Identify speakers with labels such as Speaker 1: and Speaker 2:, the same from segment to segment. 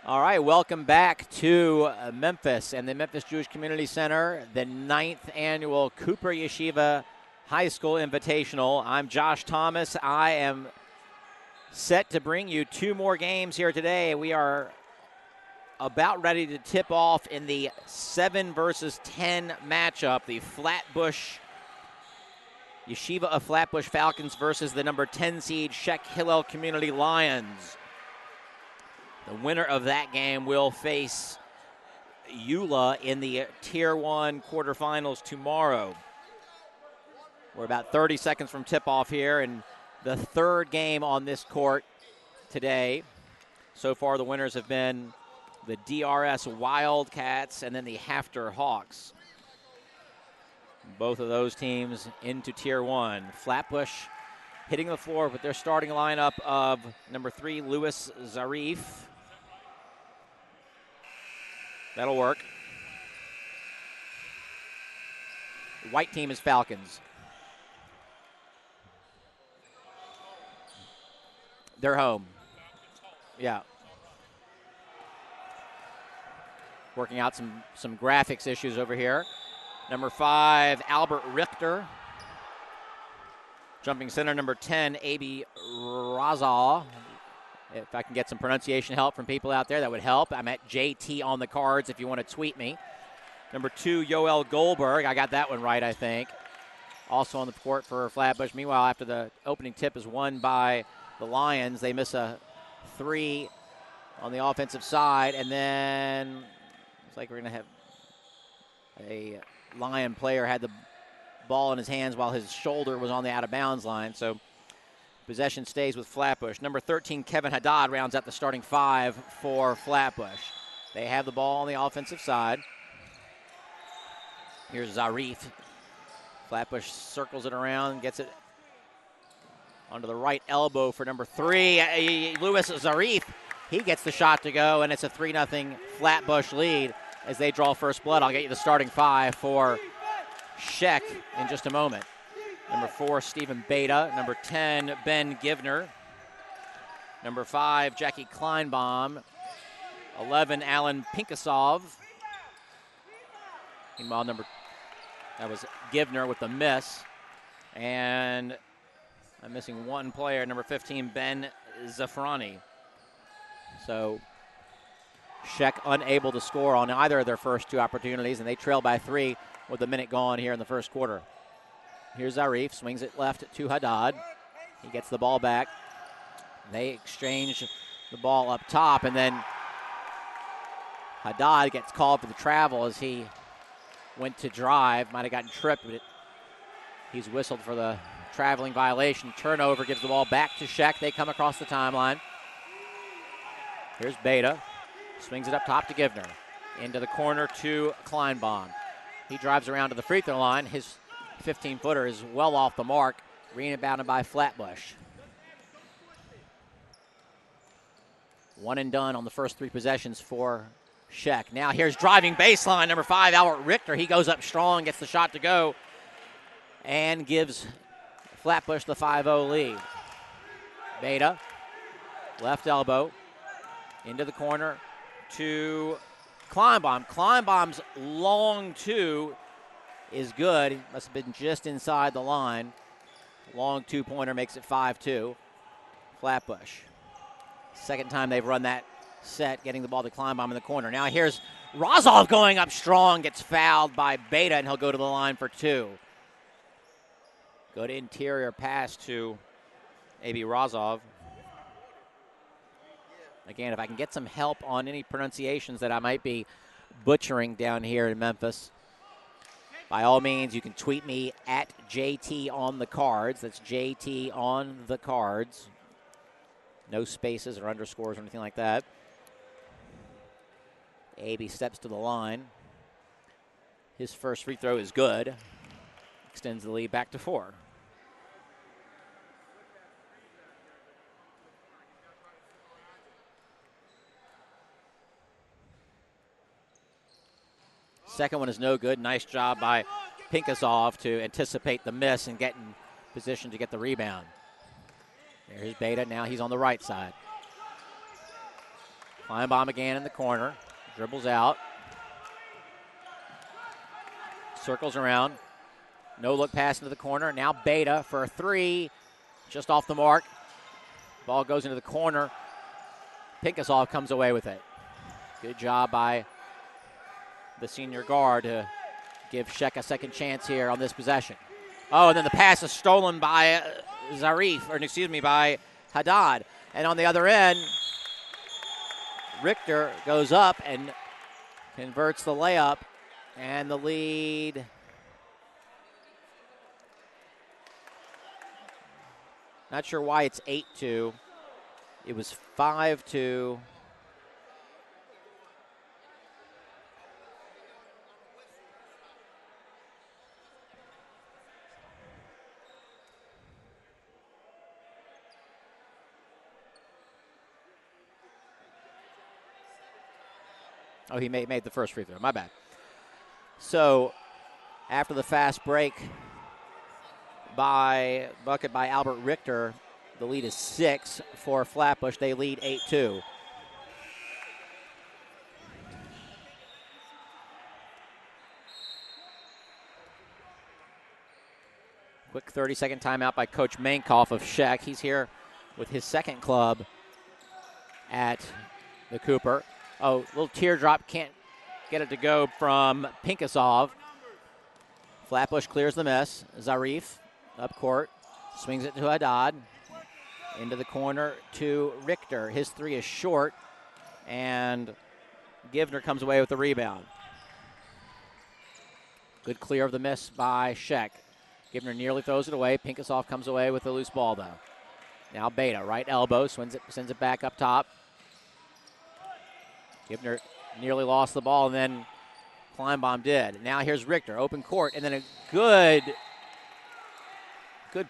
Speaker 1: All right, welcome back to Memphis and the Memphis Jewish Community Center, the 9th annual Cooper Yeshiva High School Invitational. I'm Josh Thomas. I am set to bring you two more games here today. We are about ready to tip off in the 7 versus 10 matchup, the Flatbush Yeshiva of Flatbush Falcons versus the number 10 seed Scheck Hillel Community Lions. The winner of that game will face Eula in the Tier 1 quarterfinals tomorrow. We're about 30 seconds from tip-off here, and the third game on this court today. So far, the winners have been the DRS Wildcats and then the Hafter Hawks. Both of those teams into Tier 1. Flatbush hitting the floor with their starting lineup of number 3, Louis Zarif. That'll work. The white team is Falcons. They're home. Yeah. Working out some graphics issues over here. Number 5, Albert Richter. Jumping center, number 10, Abi Razal. If I can get some pronunciation help from people out there, that would help. I'm at JT on the cards if you want to tweet me. Number 2, Yoel Goldberg. I got that one right, I think. Also on the court for Flatbush. Meanwhile, after the opening tip is won by the Lions, they miss a 3 on the offensive side. And then it's like we're going to have a Lion player had the ball in his hands while his shoulder was on the out-of-bounds line. So possession stays with Flatbush. Number 13, Kevin Haddad, rounds out the starting 5 for Flatbush. They have the ball on the offensive side. Here's Zarif. Flatbush circles it around, gets it onto the right elbow for number 3. Louis Zarif, he gets the shot to go, and it's a 3-0 Flatbush lead as they draw first blood. I'll get you the starting 5 for Scheck in just a moment. Number 4, Stephen Beta. Number 10, Ben Givner. Number 5, Jackie Kleinbaum. 11, Alan Pinkasov. Meanwhile, that was Givner with the miss. And I'm missing one player, number 15, Ben Zafrani. So Scheck unable to score on either of their first 2 opportunities, and they trail by 3 with a minute gone here in the first quarter. Here's Zarif, swings it left to Haddad. He gets the ball back. They exchange the ball up top, and then Haddad gets called for the travel as he went to drive. Might have gotten tripped, but he's whistled for the traveling violation. Turnover, gives the ball back to Scheck. They come across the timeline. Here's Beta. Swings it up top to Givner. Into the corner to Kleinbaum. He drives around to the free throw line. His 15-footer is well off the mark. Rebounded by Flatbush. One and done on the first 3 possessions for Scheck. Now here's driving baseline, number 5, Albert Richter. He goes up strong, gets the shot to go, and gives Flatbush the 5-0 lead. Beta, left elbow, into the corner to Kleinbaum. Kleinbaum's long 2 is good. He must have been just inside the line. Long 2-pointer makes it 5-2. Flatbush. Second time they've run that set, getting the ball to Kleinbaum in the corner. Now here's Razov going up strong, gets fouled by Beta, and he'll go to the line for 2. Good interior pass to Abi Razov. Again, if I can get some help on any pronunciations that I might be butchering down here in Memphis, by all means, you can tweet me at JT on the cards. That's JT on the cards. No spaces or underscores or anything like that. Abi steps to the line. His first free throw is good. Extends the lead back to 4. Second one is no good. Nice job by Pinkasov to anticipate the miss and get in position to get the rebound. There's Beta. Now he's on the right side. Kleinbaum again in the corner. Dribbles out. Circles around. No look pass into the corner. Now Beta for a three. Just off the mark. Ball goes into the corner. Pinkasov comes away with it. Good job by the senior guard to give Scheck a second chance here on this possession. Oh, and then the pass is stolen by by Haddad. And on the other end, Richter goes up and converts the layup, and the lead. Not sure why it's 8-2. It was 5-2. Oh, he made the first free throw. My bad. So, after the fast break bucket by Albert Richter, the lead is 6 for Flatbush. They lead 8-2. Quick 30-second timeout by Coach Mankoff of Scheck. He's here with his second club at the Cooper. Oh, little teardrop, can't get it to go from Pinkasov. Flatbush clears the miss. Zarif up court, swings it to Haddad. Into the corner to Richter. His three is short, and Givner comes away with the rebound. Good clear of the miss by Scheck. Givner nearly throws it away. Pinkasov comes away with the loose ball, though. Now Beta, right elbow, sends it back up top. Givner nearly lost the ball, and then Kleinbaum did. Now here's Richter, open court, and then a good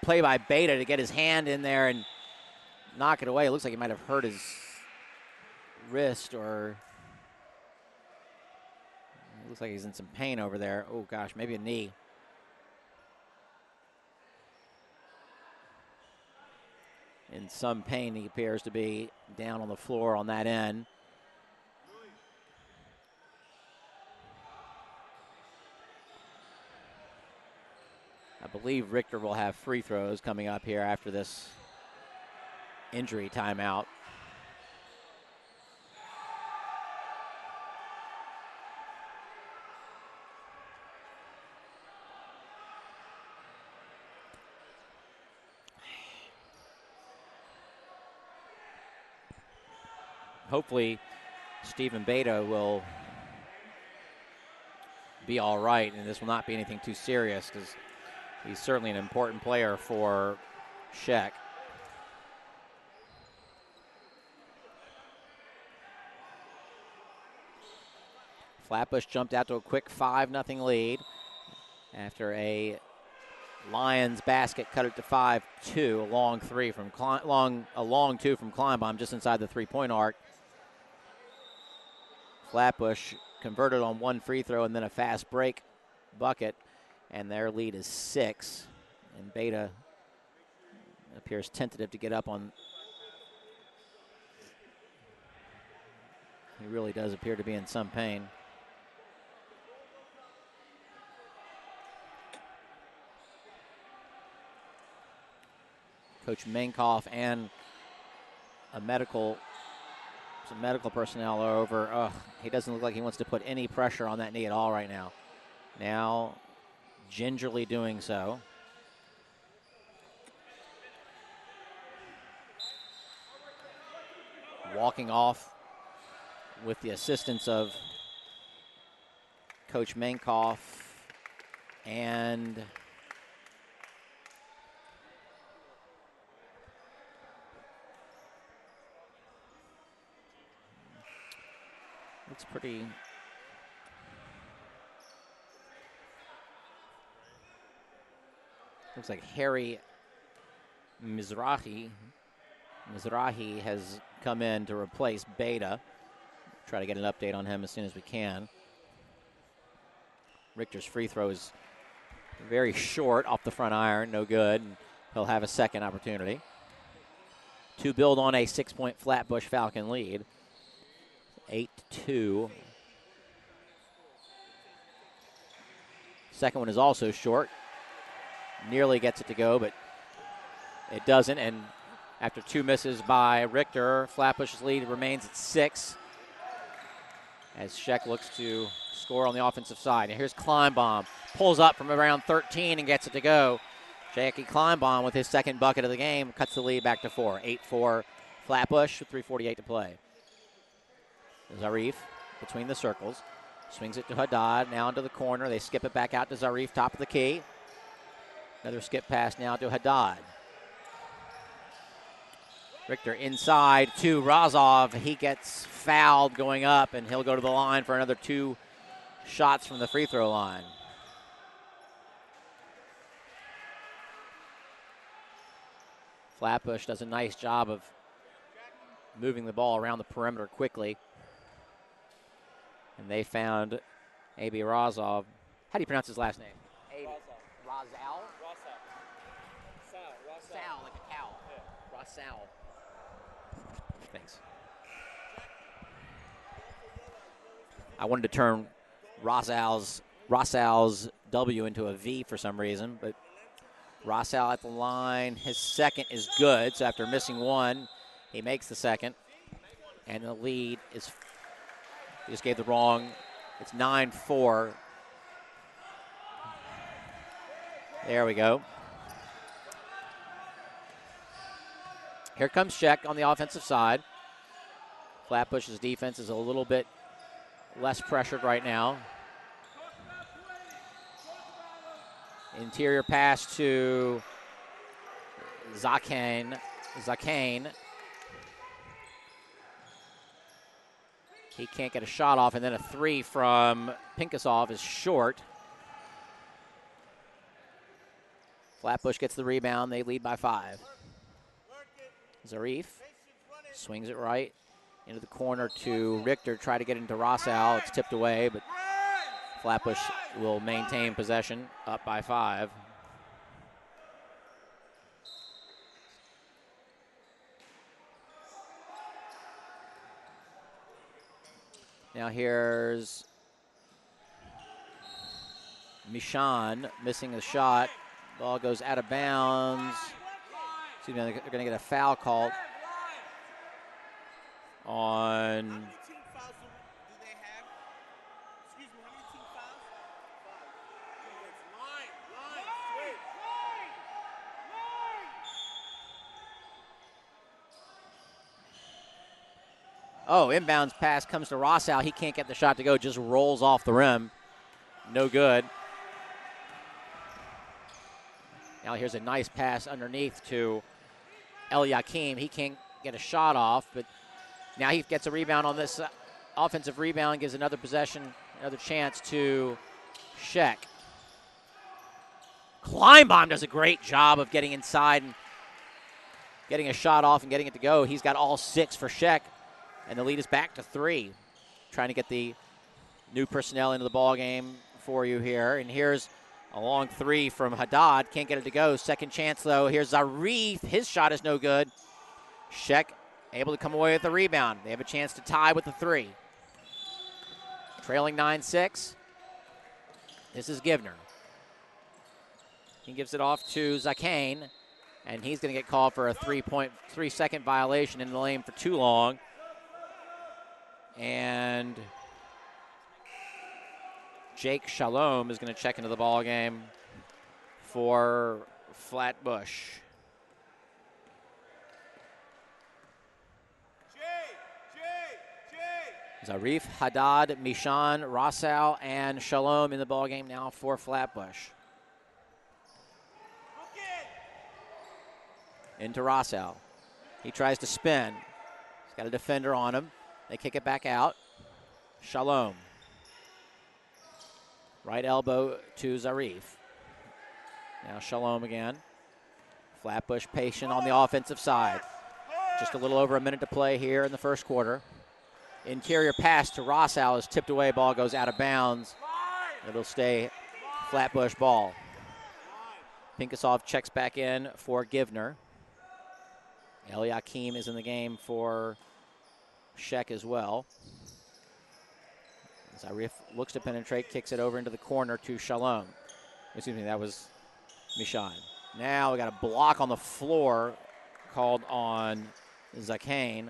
Speaker 1: play by Beta to get his hand in there and knock it away. It looks like he might have hurt his wrist, or it looks like he's in some pain over there. Oh, gosh, maybe a knee. In some pain, he appears to be down on the floor on that end. I believe Richter will have free throws coming up here after this injury timeout. Hopefully, Stephen Beta will be all right, and this will not be anything too serious, because he's certainly an important player for Scheck. Flatbush jumped out to a quick 5-0 lead after a Lions basket cut it to 5-2. A long two from Kleinbaum just inside the three-point arc. Flatbush converted on one free throw and then a fast break bucket, and their lead is 6. And Beta appears tentative to get up on. He really does appear to be in some pain. Coach Mankoff and some medical personnel are over. He doesn't look like he wants to put any pressure on that knee at all right now. Now, gingerly doing so. Walking off with the assistance of Coach Mankoff and it's pretty. Looks like Harry Mizrahi has come in to replace Beta. Try to get an update on him as soon as we can. Richter's free throw is very short off the front iron, no good. And he'll have a second opportunity to build on a 6-point Flatbush Falcon lead. 8-2. Second one is also short. Nearly gets it to go, but it doesn't. And after 2 misses by Richter, Flatbush's lead remains at 6 as Scheck looks to score on the offensive side. And here's Kleinbaum. Pulls up from around 13 and gets it to go. Jackie Kleinbaum with his second bucket of the game cuts the lead back to 4. 8-4 Flatbush with 3:48 to play. Zarif between the circles. Swings it to Haddad, now into the corner. They skip it back out to Zarif, top of the key. Another skip pass now to Haddad. Richter inside to Razov. He gets fouled going up, and he'll go to the line for another 2 shots from the free throw line. Flatbush does a nice job of moving the ball around the perimeter quickly. And they found A.B. Razov. How do you pronounce his last name? Razal? Sal, like a cow. Yeah. Razal. Thanks. I wanted to turn Razal's W into a V for some reason, but Razal at the line. His second is good, so after missing one, he makes the second. And the lead is, he just gave the wrong, it's 9-4. There we go. Here comes Scheck on the offensive side. Flatbush's defense is a little bit less pressured right now. Interior pass to Zakane. He can't get a shot off, and then a 3 from Pinkasov is short. Flatbush gets the rebound. They lead by 5. Zarif swings it right into the corner to Richter. Try to get into Rossal. It's tipped away, but Flatbush will maintain possession, up by 5. Now here's Mishan missing a shot. Ball goes out of bounds. Excuse me, they're going to get a foul called on inbounds pass comes to Rossal. He can't get the shot to go, just rolls off the rim. No good. Now here's a nice pass underneath to Eliakim. He can't get a shot off, but now he gets a rebound on this offensive rebound, gives another possession, another chance to Scheck. Kleinbaum does a great job of getting inside and getting a shot off and getting it to go. He's got all 6 for Scheck, and the lead is back to 3. Trying to get the new personnel into the ball game for you here. And here's a long 3 from Haddad. Can't get it to go. Second chance, though. Here's Zarif. His shot is no good. Scheck able to come away with the rebound. They have a chance to tie with the 3. Trailing 9-6. This is Givner. He gives it off to Zakane, and he's going to get called for a 3.3-second violation in the lane for too long. And Jake Shalom is going to check into the ball game for Flatbush. Zarif, Haddad, Mishan, Rossal, and Shalom in the ball game now for Flatbush. Into Rossal. He tries to spin. He's got a defender on him. They kick it back out. Shalom. Right elbow to Zarif. Now Shalom again. Flatbush patient on the offensive side. Just a little over a minute to play here in the first quarter. Interior pass to Rossal is tipped away. Ball goes out of bounds. It'll stay Flatbush ball. Pinkasov checks back in for Givner. Eliakim is in the game for Scheck as well. Zarif looks to penetrate, kicks it over into the corner to Shalom. Excuse me, that was Mishan. Now we got a block on the floor called on Zakane.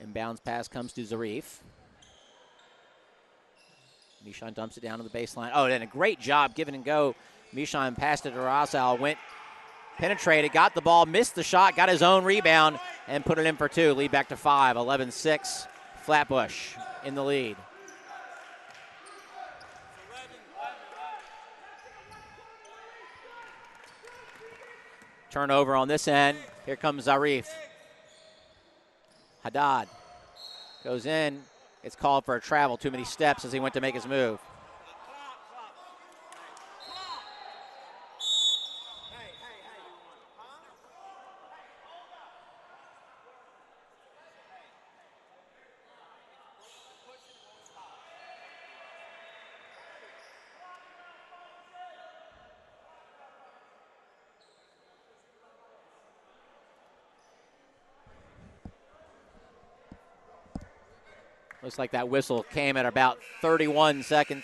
Speaker 1: Inbounds pass comes to Zarif. Mishan dumps it down to the baseline. Oh, and a great job, give and go. Mishan passed it to Rasal, went, penetrated, got the ball, missed the shot, got his own rebound, and put it in for two. Lead back to 5, 11-6. Flatbush in the lead. Turnover on this end. Here comes Zarif. Haddad goes in. It's called for a travel. Too many steps as he went to make his move. Looks like that whistle came at about 31 seconds.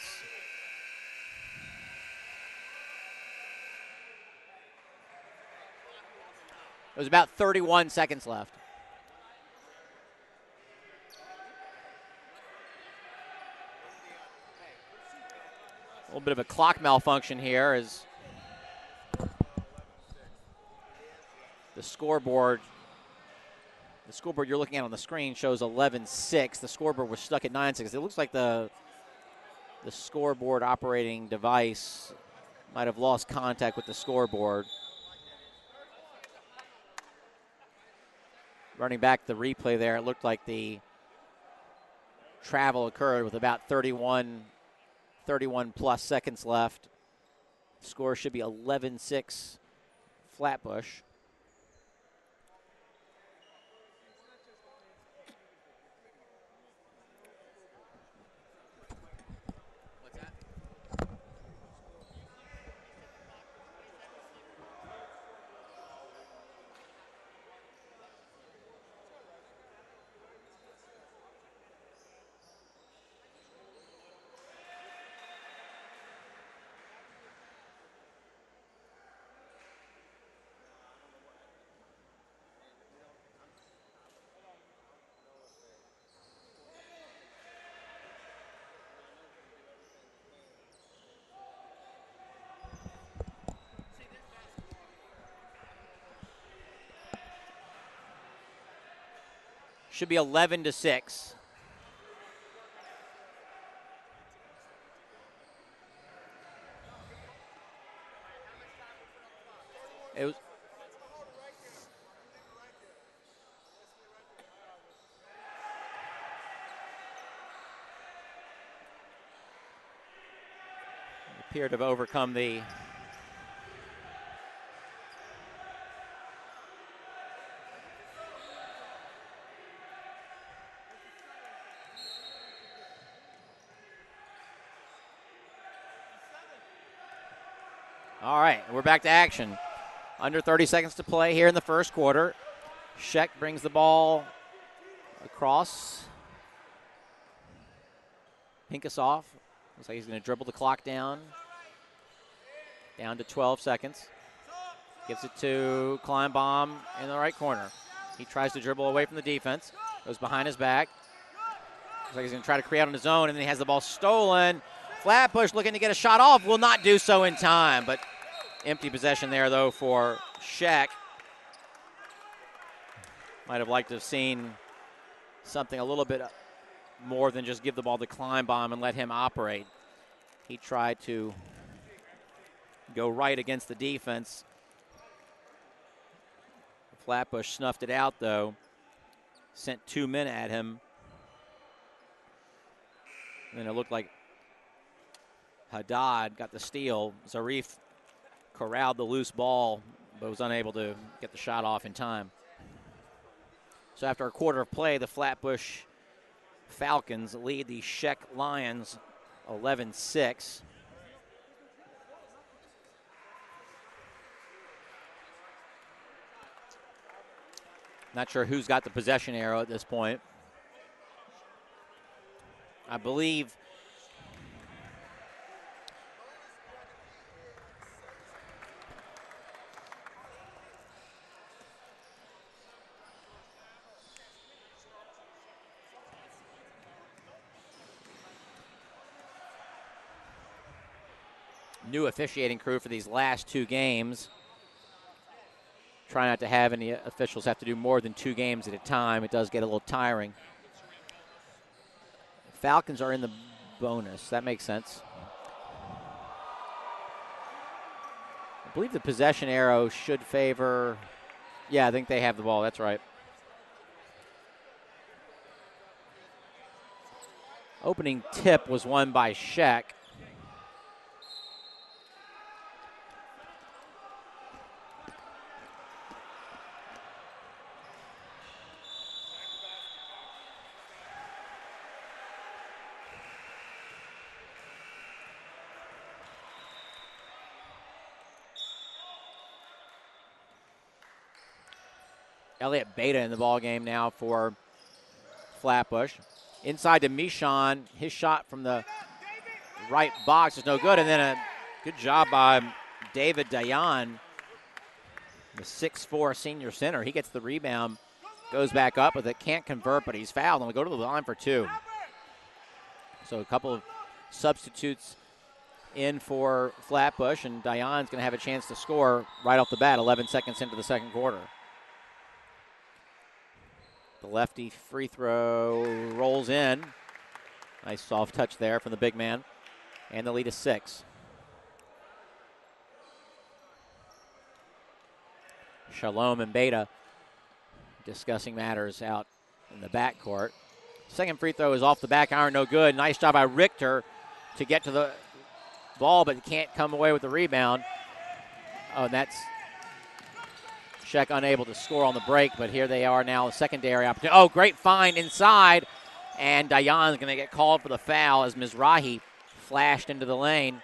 Speaker 1: It was about 31 seconds left. A little bit of a clock malfunction here as the scoreboard you're looking at on the screen shows 11-6. The scoreboard was stuck at 9-6. It looks like the scoreboard operating device might have lost contact with the scoreboard. Running back the replay there, it looked like the travel occurred with about 31 plus seconds left. Score should be 11-6 Flatbush. Should be 11-6. It was appeared to have overcome the All right, we're back to action. Under 30 seconds to play here in the first quarter. Scheck brings the ball across. Pinkasoff looks like he's going to dribble the clock down. Down to 12 seconds. Gives it to Kleinbaum in the right corner. He tries to dribble away from the defense. Goes behind his back. Looks like he's going to try to create on his own, and then he has the ball stolen. Flatbush looking to get a shot off. Will not do so in time, but empty possession there, though, for Scheck. Might have liked to have seen something a little bit more than just give the ball to Kleinbaum and let him operate. He tried to go right against the defense. Flatbush snuffed it out, though. Sent 2 men at him. And it looked like Haddad got the steal. Zarif corralled the loose ball, but was unable to get the shot off in time. So after a quarter of play, the Flatbush Falcons lead the Scheck Lions 11-6. Not sure who's got the possession arrow at this point. I believe new officiating crew for these last two games. Try not to have any officials have to do more than 2 games at a time. It does get a little tiring. Falcons are in the bonus. That makes sense. I believe the possession arrow should favor. Yeah, I think they have the ball. That's right. Opening tip was won by Scheck. Elliott Beta in the ball game now for Flatbush. Inside to Michon. His shot from the right box is no good. And then a good job by David Dayan, the 6'4" senior center. He gets the rebound, goes back up with it, can't convert, but he's fouled, and we go to the line for 2. So a couple of substitutes in for Flatbush, and Dayan's going to have a chance to score right off the bat, 11 seconds into the second quarter. The lefty free throw rolls in. Nice soft touch there from the big man. And the lead is 6. Shalom and Beta discussing matters out in the backcourt. Second free throw is off the back iron, no good. Nice job by Richter to get to the ball, but can't come away with the rebound. Oh, and that's Scheck unable to score on the break, but here they are now, a secondary opportunity. Oh, great find inside, and Dayan's going to get called for the foul as Mizrahi flashed into the lane.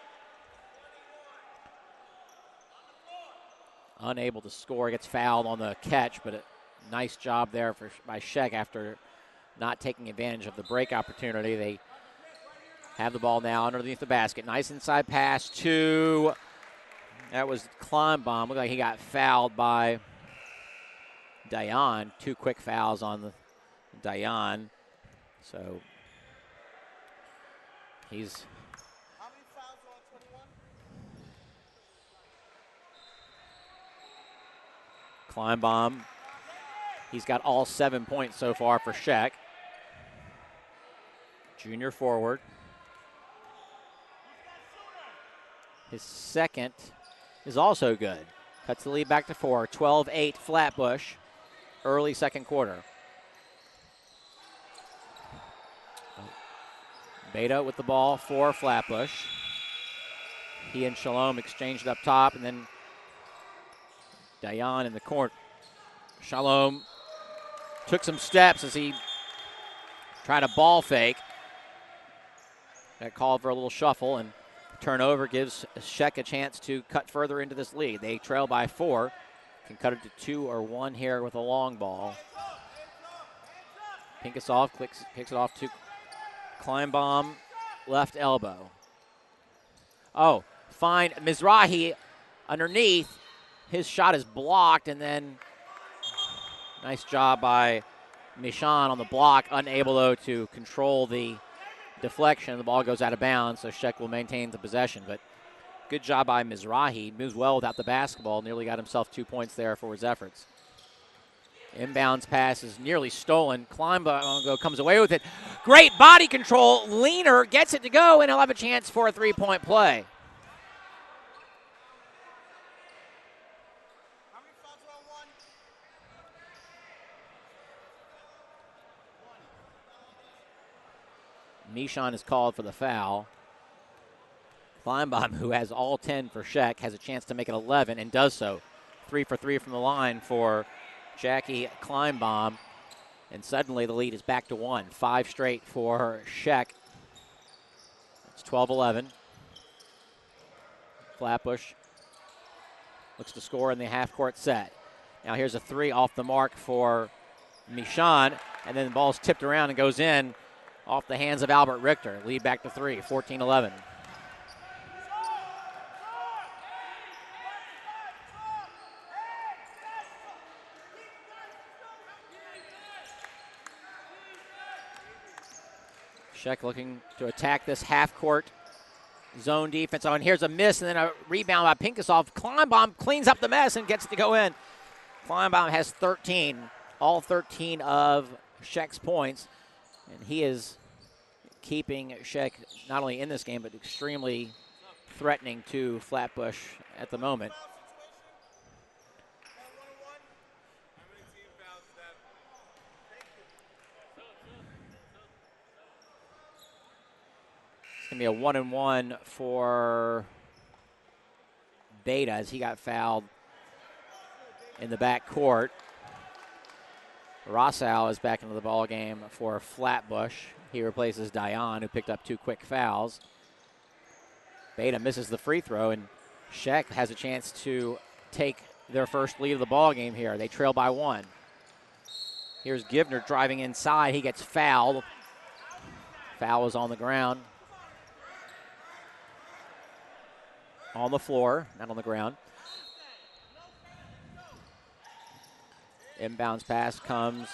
Speaker 1: Unable to score, gets fouled on the catch, but a nice job there by Scheck after not taking advantage of the break opportunity. They have the ball now underneath the basket. Nice inside pass to, that was Kleinbaum. Looked like he got fouled by Dayan. 2 quick fouls on the Dayan. So he's
Speaker 2: how many fouls on 21?
Speaker 1: Kleinbaum. He's got all 7 points so far for Scheck. Junior forward. His second is also good. Cuts the lead back to 4. 12-8 Flatbush. Early second quarter. Beta with the ball for Flatbush. He and Shalom exchanged up top, and then Dayan in the court. Shalom took some steps as he tried a ball fake. That called for a little shuffle, and turnover gives Scheck a chance to cut further into this lead. They trail by 4. Can cut it to 2 or 1 here with a long ball. Pinkasov kicks it off to Kleinbaum, left elbow. Oh, fine. Mizrahi underneath. His shot is blocked, and then nice job by Michon on the block. Unable, though, to control the deflection. The ball goes out of bounds, so Scheck will maintain the possession. But good job by Mizrahi. Moves well without the basketball. Nearly got himself 2 points there for his efforts. Inbounds pass is nearly stolen. Kleinbaum comes away with it. Great body control. Leaner gets it to go, and he'll have a chance for a 3-point play.
Speaker 2: How many fouls are on 1?
Speaker 1: Michon is called for the foul. Kleinbaum, who has all 10 for Scheck, has a chance to make it 11 and does so. 3 for 3 from the line for Jackie Kleinbaum. And suddenly the lead is back to 1. 5 straight for Scheck. It's 12-11. Flatbush looks to score in the half-court set. Now here's a three off the mark for Michon, and then the ball's tipped around and goes in off the hands of Albert Richter. Lead back to 3, 14-11. Scheck looking to attack this half-court zone defense. Oh, and here's a miss, and then a rebound by Pinkasov. Kleinbaum cleans up the mess and gets it to go in. Kleinbaum has 13, all 13 of Scheck's points, and he is keeping Scheck not only in this game, but extremely threatening to Flatbush at the moment. It's going to be a 1-and-1 for Beta as he got fouled in the back court. Rossow is back into the ball game for Flatbush. He replaces Dion, who picked up 2 quick fouls. Beta misses the free throw, and Scheck has a chance to take their first lead of the ball game here. They trail by 1. Here's Givner driving inside. He gets fouled. Foul is on the ground. On the floor, not on the ground. Inbounds pass comes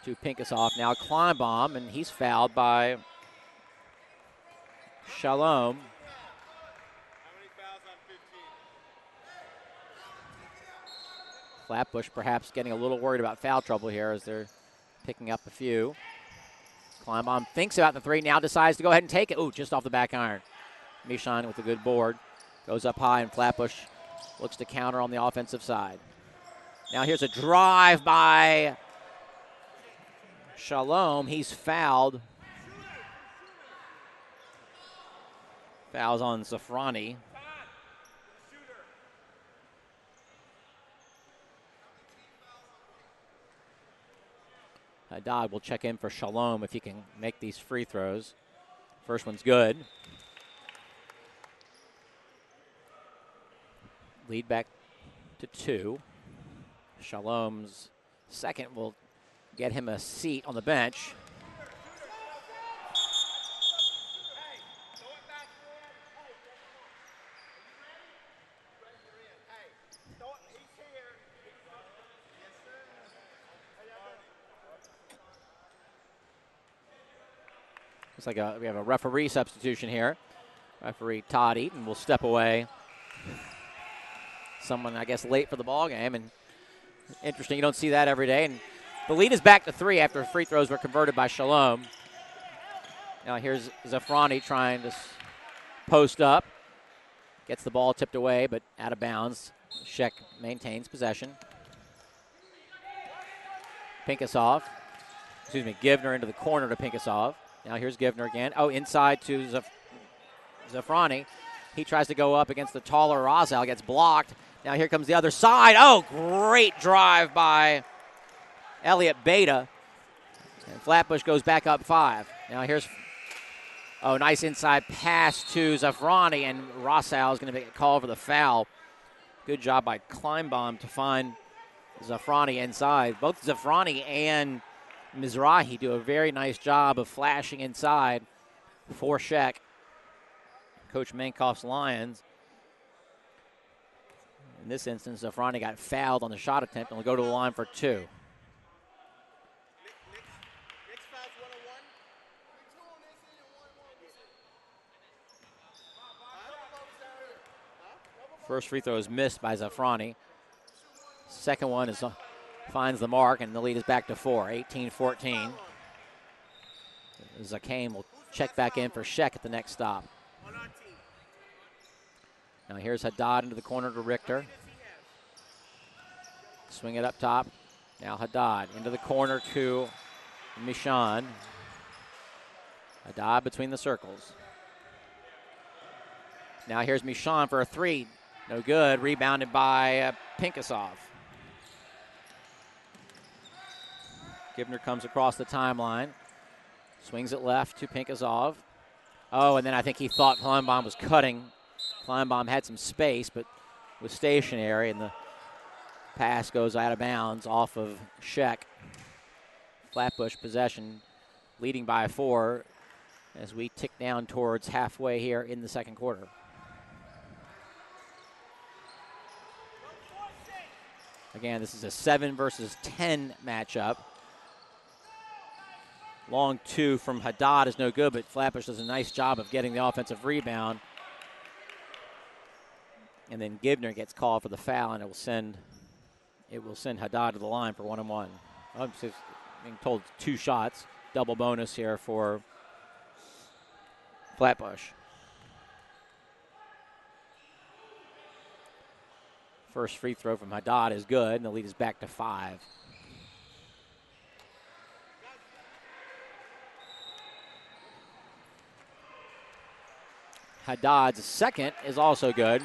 Speaker 1: to Pinkasov. Now Kleinbaum, and he's fouled by Shalom. Flatbush perhaps getting a little worried about foul trouble here as they're picking up a few. Kleinbaum thinks about the three, now decides to go ahead and take it. Ooh, just off the back iron. Michon with a good board. Goes up high, and Flatbush looks to counter on the offensive side. Now here's a drive by Shalom. He's fouled. Fouls on Zafrani. Haddad will check in for Shalom if he can make these free throws. First one's good. Lead back to 2. Shalom's second will get him a seat on the bench. Looks like we have a referee substitution here. Referee Todd Eaton will step away. Someone, I guess, late for the ball game, and interesting. You don't see that every day. And the lead is back to 3 after free throws were converted by Shalom. Now here's Zafrani trying to post up. Gets the ball tipped away, but out of bounds. Scheck maintains possession. Givner into the corner to Pinkasov. Now here's Givner again. Oh, inside to Zafrani. He tries to go up against the taller Rosal, gets blocked. Now here comes the other side. Oh, great drive by Elliot Beta. And Flatbush goes back up 5. Now here's, nice inside pass to Zafrani, and Rosal is going to make a call for the foul. Good job by Kleinbaum to find Zafrani inside. Both Zafrani and Mizrahi do a very nice job of flashing inside for Scheck. Coach Mankoff's Lions. In this instance, Zafrani got fouled on the shot attempt and will go to the line for 2. First free throw is missed by Zafrani. Second one finds the mark, and the lead is back to 4, 18-14. Zakane will check back in for Scheck at the next stop. Now here's Haddad into the corner to Richter. Swing it up top. Now Haddad into the corner to Michon. Haddad between the circles. Now here's Michon for a 3. No good. Rebounded by Pinkasov. Givner comes across the timeline. Swings it left to Pinkasov. Oh, and then I think he thought Kleinbaum was cutting. Kleinbaum had some space, but was stationary, and the pass goes out of bounds off of Scheck. Flatbush possession, leading by 4 as we tick down towards halfway here in the second quarter. Again, this is a 7 versus 10 matchup. Long 2 from Haddad is no good, but Flatbush does a nice job of getting the offensive rebound. And then Givner gets called for the foul, and it will send Haddad to the line for 1-on-1. I'm just being told 2 shots, double bonus here for Flatbush. First free throw from Haddad is good, and the lead is back to 5. Haddad's second is also good.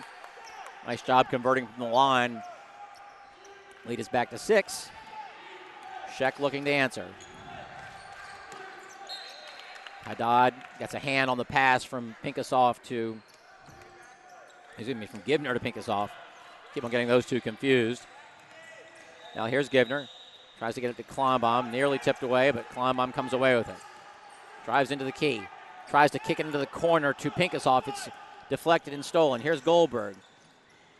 Speaker 1: Nice job converting from the line. Lead is back to 6. Scheck looking to answer. Haddad gets a hand on the pass from Givner to Pinkasoff. Keep on getting those two confused. Now here's Givner. Tries to get it to Kleinbaum. Nearly tipped away, but Kleinbaum comes away with it. Drives into the key. Tries to kick it into the corner to Pinkasoff. It's deflected and stolen. Here's Goldberg.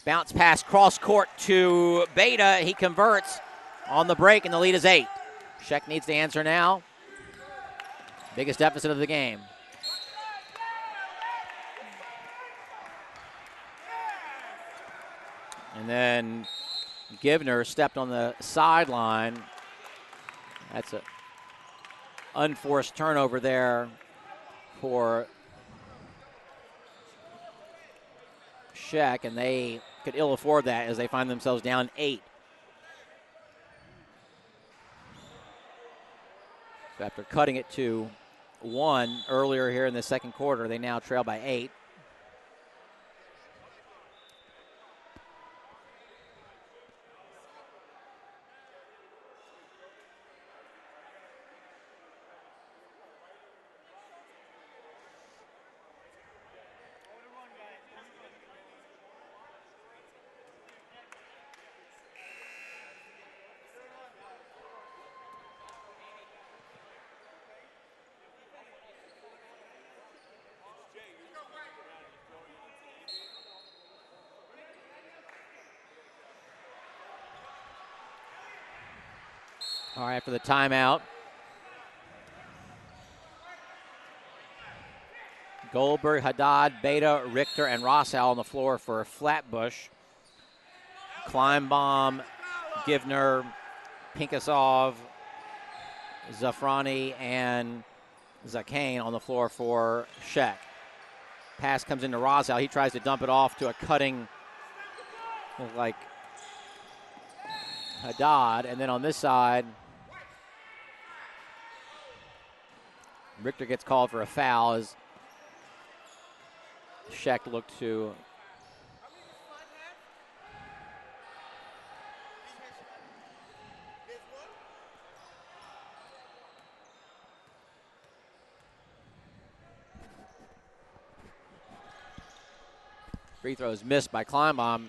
Speaker 1: Bounce pass cross court to Beta. He converts on the break, and the lead is 8. Scheck needs to answer now. Biggest deficit of the game. And then Givner stepped on the sideline. That's an unforced turnover there for Scheck, and they could ill afford that as they find themselves down 8. So after cutting it to 1 earlier here in the second quarter, they now trail by 8. All right, after the timeout, Goldberg, Haddad, Beta, Richter, and Rossow on the floor for Flatbush. Kleinbaum, Givner, Pinkasov, Zafrani, and Zakane on the floor for Scheck. Pass comes into Rossow. He tries to dump it off to a cutting like Haddad. And then on this side, Richter gets called for a foul as Scheck looked to free throws missed by Kleinbaum.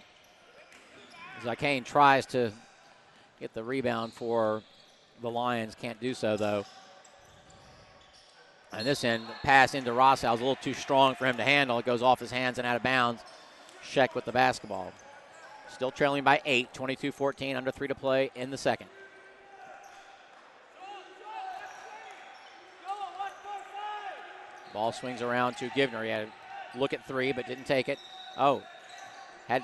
Speaker 1: Zakane tries to get the rebound for the Lions. Can't do so, though. And this end, pass into Rossow is a little too strong for him to handle. It goes off his hands and out of bounds. Scheck with the basketball. Still trailing by 8, 22-14, under 3 to play in the second. Ball swings around to Givner. He had a look at 3, but didn't take it. Oh, had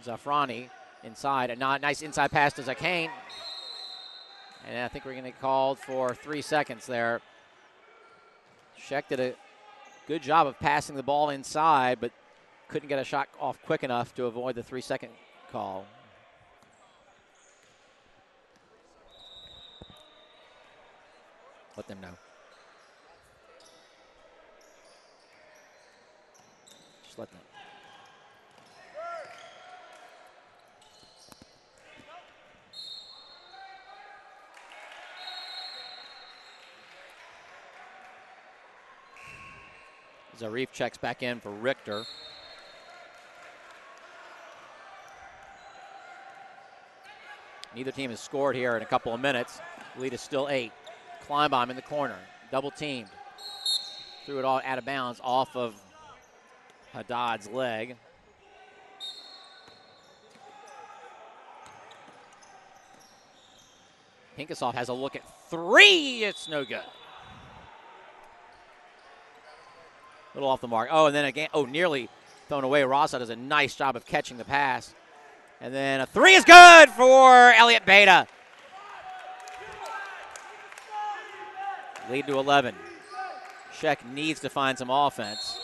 Speaker 1: Zafrani inside. A nice inside pass to Zakane. And I think we're going to get called for 3 seconds there. Scheck did a good job of passing the ball inside, but couldn't get a shot off quick enough to avoid the 3-second call. Let them know. Just let them. Zarif checks back in for Richter. Neither team has scored here in a couple of minutes. Lead is still 8. Kleinbaum in the corner, double teamed. Threw it all out of bounds off of Haddad's leg. Hinkesoff has a look at 3. It's no good. A little off the mark. Oh, and then again, nearly thrown away. Rasa does a nice job of catching the pass. And then a 3 is good for Elliott Beta. Lead to 11. Scheck needs to find some offense.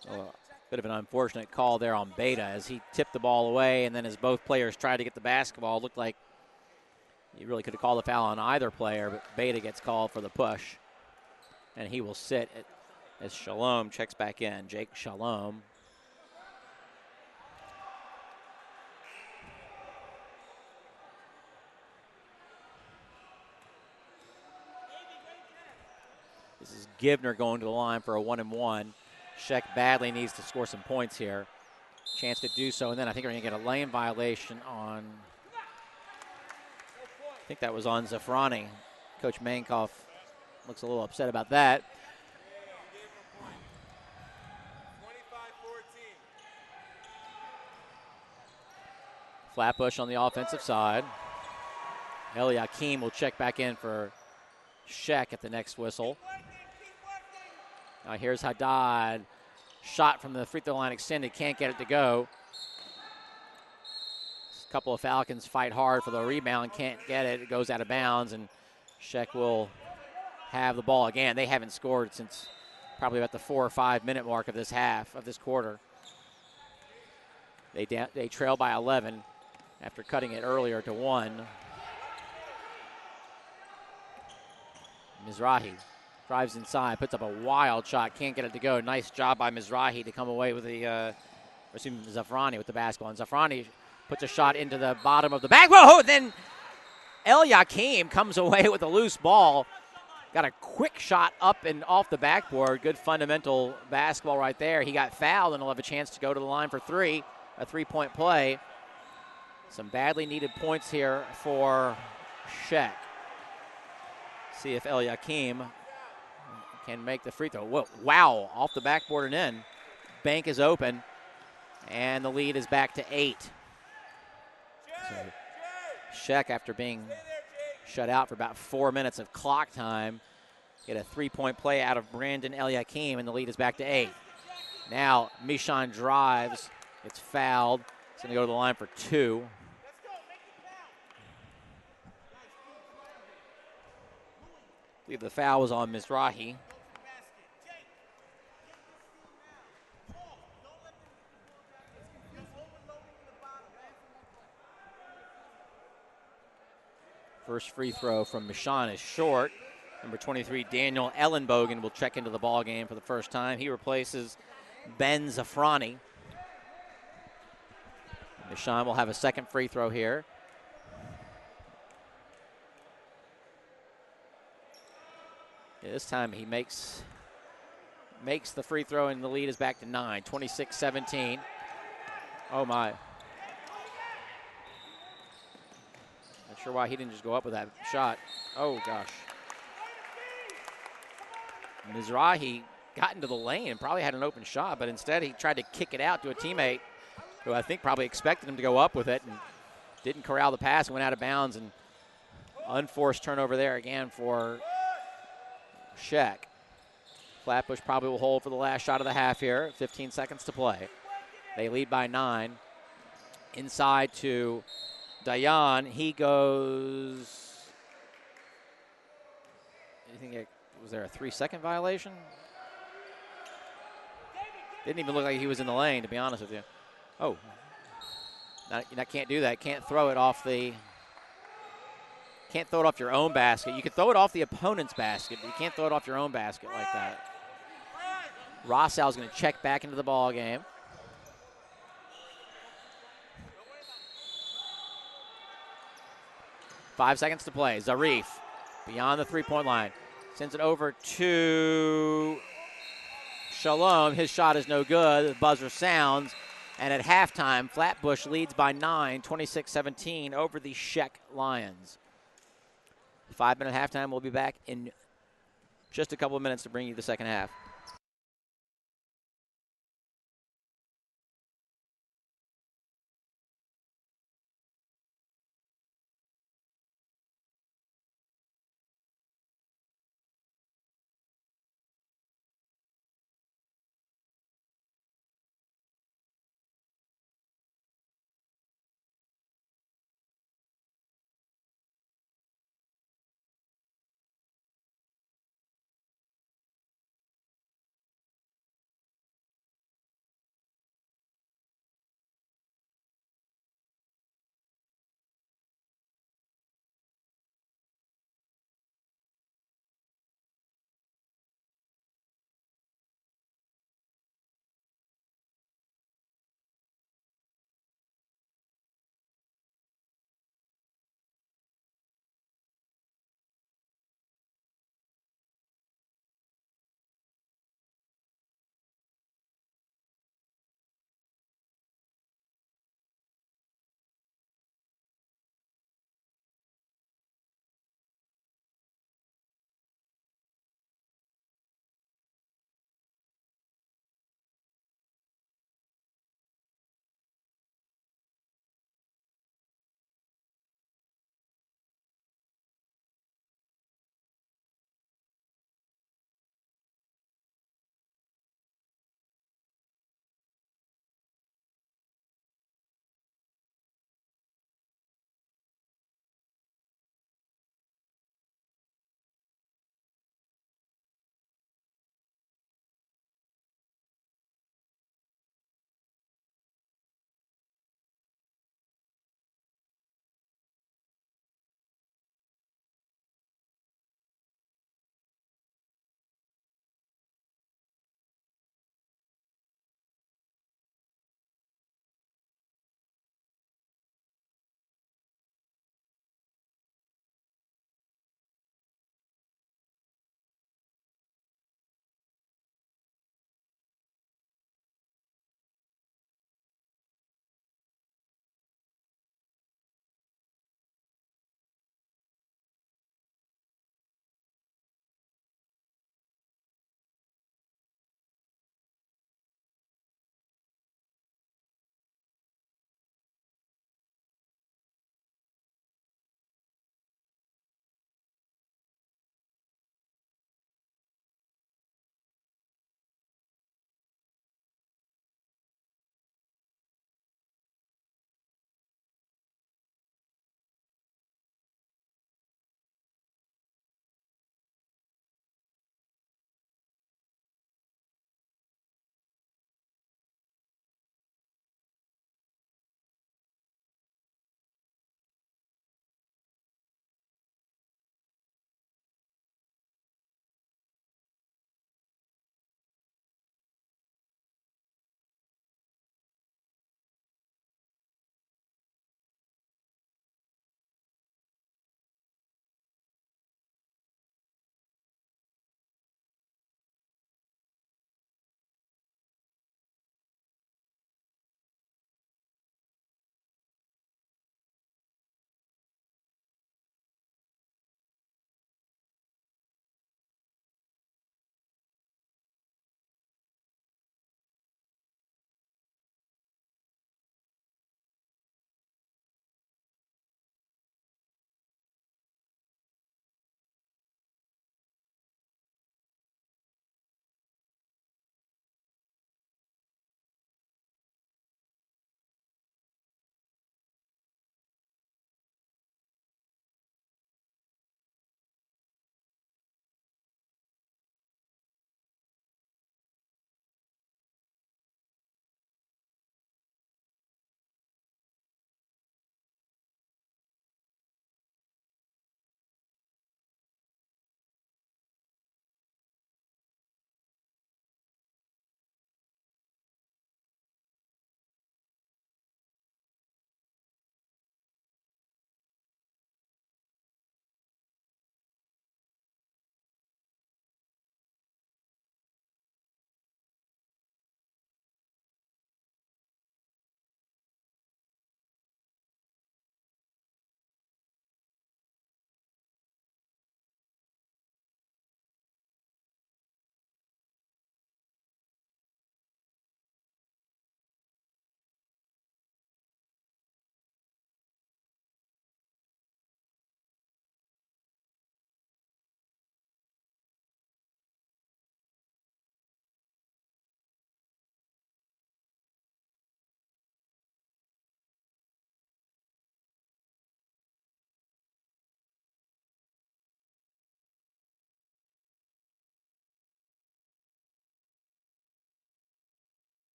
Speaker 1: So a bit of an unfortunate call there on Beta as he tipped the ball away, and then as both players tried to get the basketball, it looked like you really could have called a foul on either player, but Beta gets called for the push. And he will sit as Shalom checks back in. Jake Shalom. This is Givner going to the line for a 1-and-1. Scheck badly needs to score some points here. Chance to do so, and then I think we're going to get a lane violation on, I think that was on Zafrani. Coach Mankoff looks a little upset about that. 25-14. Flatbush on the offensive side. Eliakim will check back in for Scheck at the next whistle. Now here's Haddad. Shot from the free throw line extended. Can't get it to go. A couple of Falcons fight hard for the rebound. Can't get it. It goes out of bounds, and Scheck will have the ball again. They haven't scored since probably about the 4 or 5 minute mark of this half, of this quarter. They trail by 11 after cutting it earlier to 1. Mizrahi drives inside, puts up a wild shot, can't get it to go. Nice job by Mizrahi to come away with Zafrani with the basketball. And Zafrani puts a shot into the bottom of the back. Whoa, then Eliakim comes away with a loose ball. Got a quick shot up and off the backboard. Good fundamental basketball right there. He got fouled and will have a chance to go to the line for 3, a 3-point play. Some badly needed points here for Scheck. See if Eliakim can make the free throw. Whoa, wow, off the backboard and in. Bank is open, and the lead is back to 8. So Scheck, after being shut out for about 4 minutes of clock time, get a 3-point play out of Brandon Eliakim, and the lead is back to 8. Now Mishan drives, gets fouled. He's going to go to the line for 2. I believe the foul was on Mizrahi. First free throw from Mishan is short. Number 23, Daniel Ellenbogen, will check into the ball game for the first time. He replaces Ben Zafrani. Mishan will have a second free throw here. Yeah, this time he makes the free throw, and the lead is back to 9, 26-17. Oh my. Not sure why he didn't just go up with that shot. Oh gosh. Mizrahi got into the lane and probably had an open shot, but instead he tried to kick it out to a teammate who I think probably expected him to go up with it and didn't corral the pass and went out of bounds, and unforced turnover there again for Scheck. Flatbush probably will hold for the last shot of the half here. 15 seconds to play. They lead by 9. Inside to Dayan. He goes. You think was there a 3-second violation? Didn't even look like he was in the lane, to be honest with you. Oh, you can't do that. Can't throw it off your own basket. You can throw it off the opponent's basket, but you can't throw it off your own basket like that. Rossell's going to check back into the ball game. Five seconds to play. Zarif beyond the three-point line. Sends it over to Shalom. His shot is no good. The buzzer sounds. And at halftime, Flatbush leads by 9, 26-17 over the Scheck Lions. 5-minute halftime. We'll be back in just a couple of minutes to bring you the second half.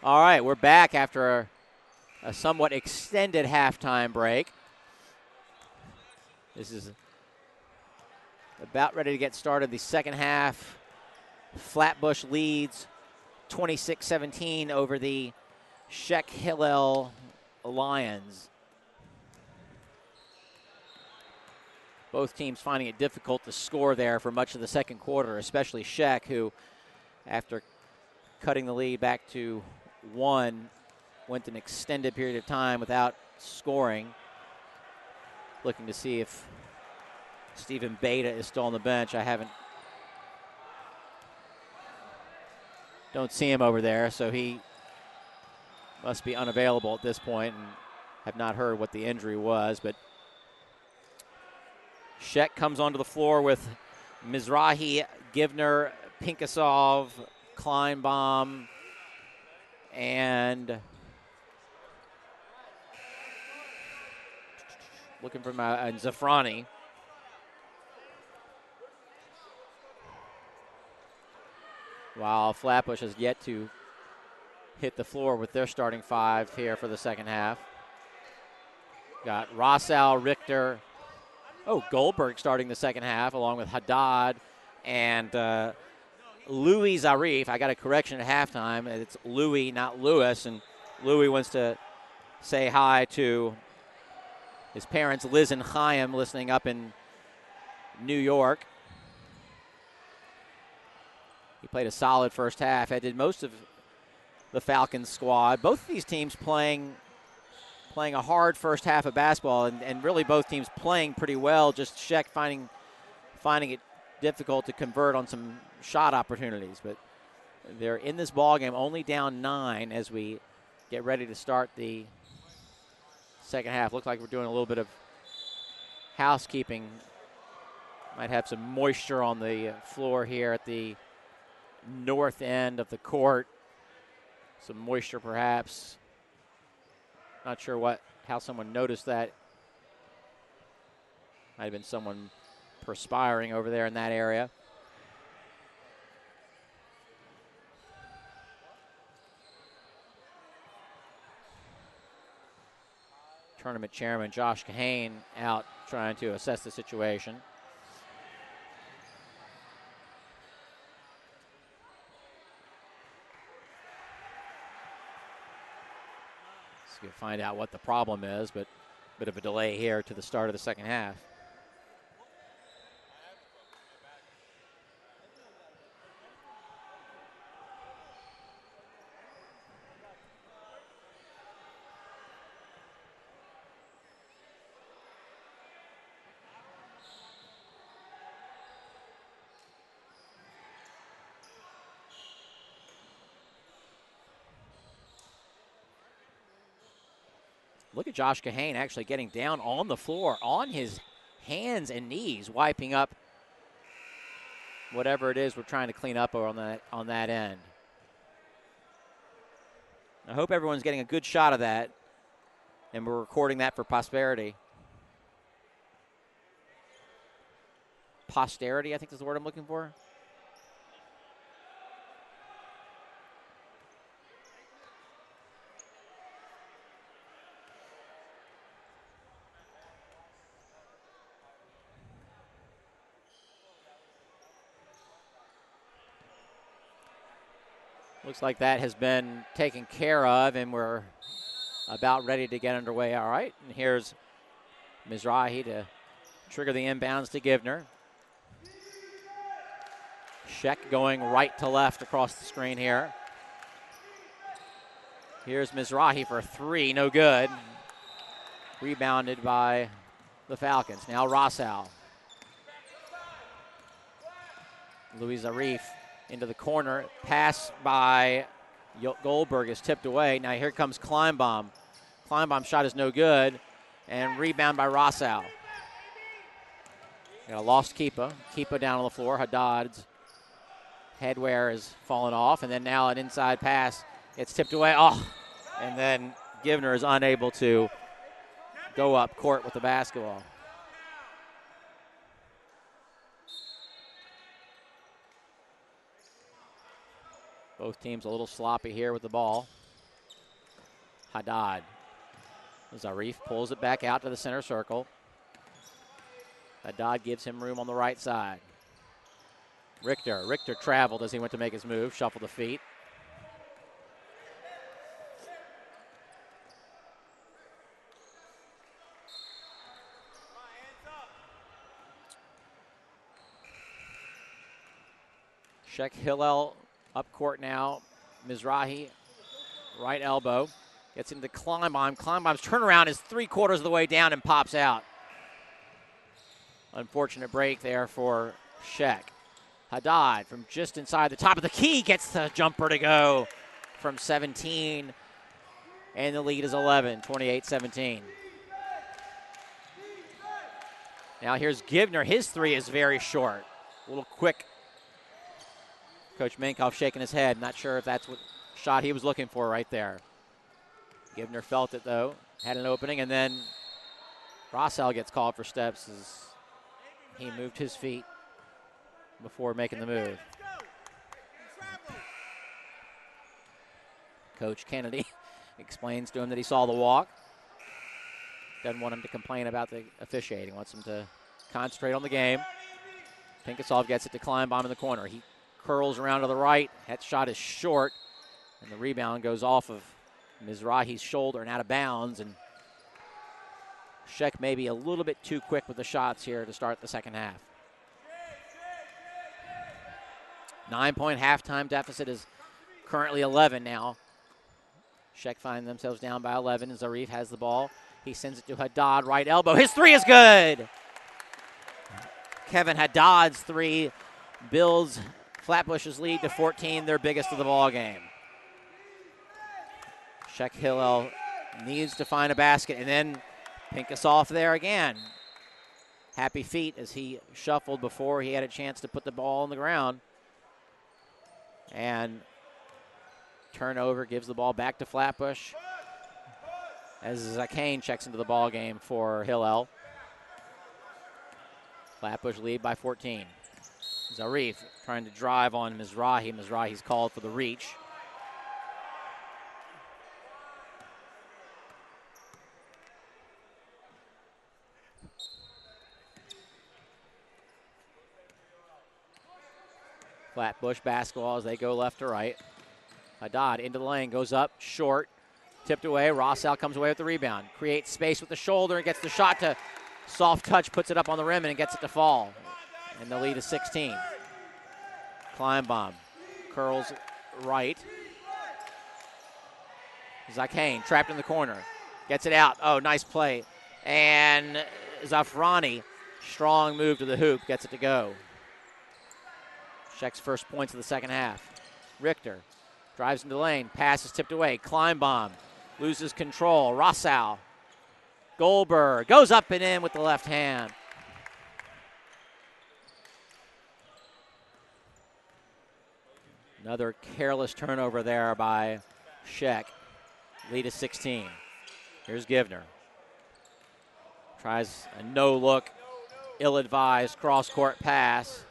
Speaker 1: All right, we're back after a somewhat extended halftime break. This is about ready to get started. The second half, Flatbush leads 26-17 over the Scheck Hillel Lions. Both teams finding it difficult to score there for much of the second quarter, especially Scheck, who, after cutting the lead back to 1, went an extended period of time without scoring. Looking to see if Stephen Beta is still on the bench. Don't see him over there, so he must be unavailable at this point, and have not heard what the injury was. But Scheck comes onto the floor with Mizrahi, Givner, Pinkasov, Kleinbaum, and looking for Zafrani. While Flatbush has yet to hit the floor with their starting 5 here for the second half. Got Rossal, Richter, Goldberg starting the second half, along with Haddad and Louis Zarif. I got a correction at halftime. It's Louis, not Lewis. And Louis wants to say hi to his parents, Liz and Chaim, listening up in New York. He played a solid first half. I did most of the Falcons squad. Both of these teams playing a hard first half of basketball, and really both teams playing pretty well. Just Scheck finding it difficult to convert on some shot opportunities. But they're in this ball game only down 9 as we get ready to start the second half. Looks like we're doing a little bit of housekeeping. Might have some moisture on the floor here at the north end of the court. Some moisture perhaps. Not sure how someone noticed that. Might have been someone perspiring over there in that area. Tournament chairman Josh Kahane out trying to assess the situation. Let's find out what the problem is, but a bit of a delay here to the start of the second half. Look at Josh Kahane actually getting down on the floor on his hands and knees, wiping up whatever it is we're trying to clean up on that end. I hope everyone's getting a good shot of that, and we're recording that for posterity. Posterity, I think is the word I'm looking for. Looks like that has been taken care of, and we're about ready to get underway. All right, and here's Mizrahi to trigger the inbounds to Givner. Scheck going right to left across the screen here. Here's Mizrahi for 3, no good. Rebounded by the Falcons. Now Rossal. Louis Zarif into the corner. Pass by Goldberg is tipped away. Now here comes Kleinbaum. Kleinbaum's shot is no good. And rebound by Rossal. Got a lost Keepa. Keepa down on the floor. Haddad's headwear is fallen off. And then now an inside pass. It's tipped away. Oh! And then Givner is unable to go up court with the basketball. Both teams a little sloppy here with the ball. Haddad. Zarif pulls it back out to the center circle. Haddad gives him room on the right side. Richter traveled as he went to make his move, shuffled the feet. Scheck Hillel up court now. Mizrahi, right elbow. Gets into Kleinbaum. Kleinbaum's turnaround is 3/4 of the way down and pops out. Unfortunate break there for Scheck. Haddad from just inside the top of the key gets the jumper to go from 17. And the lead is 11, 28-17. Now here's Givner. His three is very short. A little quick. Coach Minkoff shaking his head. Not sure if that's what shot he was looking for right there. Givner felt it, though. Had an opening, and then Rossell gets called for steps as he moved his feet before making the move. Coach Kennedy explains to him that he saw the walk. Doesn't want him to complain about the officiating. Wants him to concentrate on the game. Pinkasov gets it to Kleinbaum in the corner. He curls around to the right. That shot is short, and the rebound goes off of Mizrahi's shoulder and out of bounds. And Scheck may be a little bit too quick with the shots here to start the second half. 9-point halftime deficit is currently 11 now. Scheck find themselves down by 11, and Zarif has the ball. He sends it to Haddad, right elbow. His three is good. Kevin Haddad's three builds Flatbush's lead to 14, their biggest of the ball game. Scheck Hillel needs to find a basket, and then Pinkasov there again. Happy feet as he shuffled before he had a chance to put the ball on the ground. And turnover gives the ball back to Flatbush as Zakane checks into the ball game for Hillel. Flatbush lead by 14. Zarif trying to drive on Mizrahi. Mizrahi's called for the reach. Flatbush basketball as they go left to right. Haddad into the lane, goes up, short, tipped away. Rossell comes away with the rebound. Creates space with the shoulder and gets the shot to soft touch, puts it up on the rim and gets it to fall. And the lead is 16. Kleinbaum curls right. Zakane trapped in the corner. Gets it out. Oh, nice play. And Zafrani, strong move to the hoop, gets it to go. Scheck's first points of the second half. Richter drives into the lane. Pass is tipped away. Kleinbaum loses control. Rossau. Goldberg goes up and in with the left hand. Another careless turnover there by Scheck. Lead is 16. Here's Givner. Tries a no-look, ill-advised cross-court pass.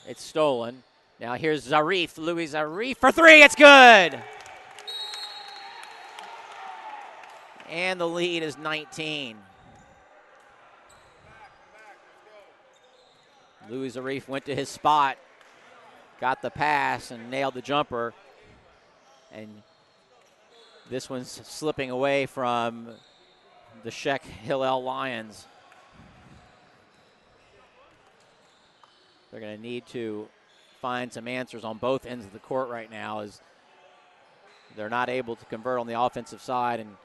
Speaker 1: It's stolen. Now here's Zarif, Louis Zarif for three. It's good. And the lead is 19. Louis Zarif went to his spot, got the pass, and nailed the jumper. And this one's slipping away from the Scheck Hillel Lions. They're going to need to find some answers on both ends of the court right now as they're not able to convert on the offensive side, and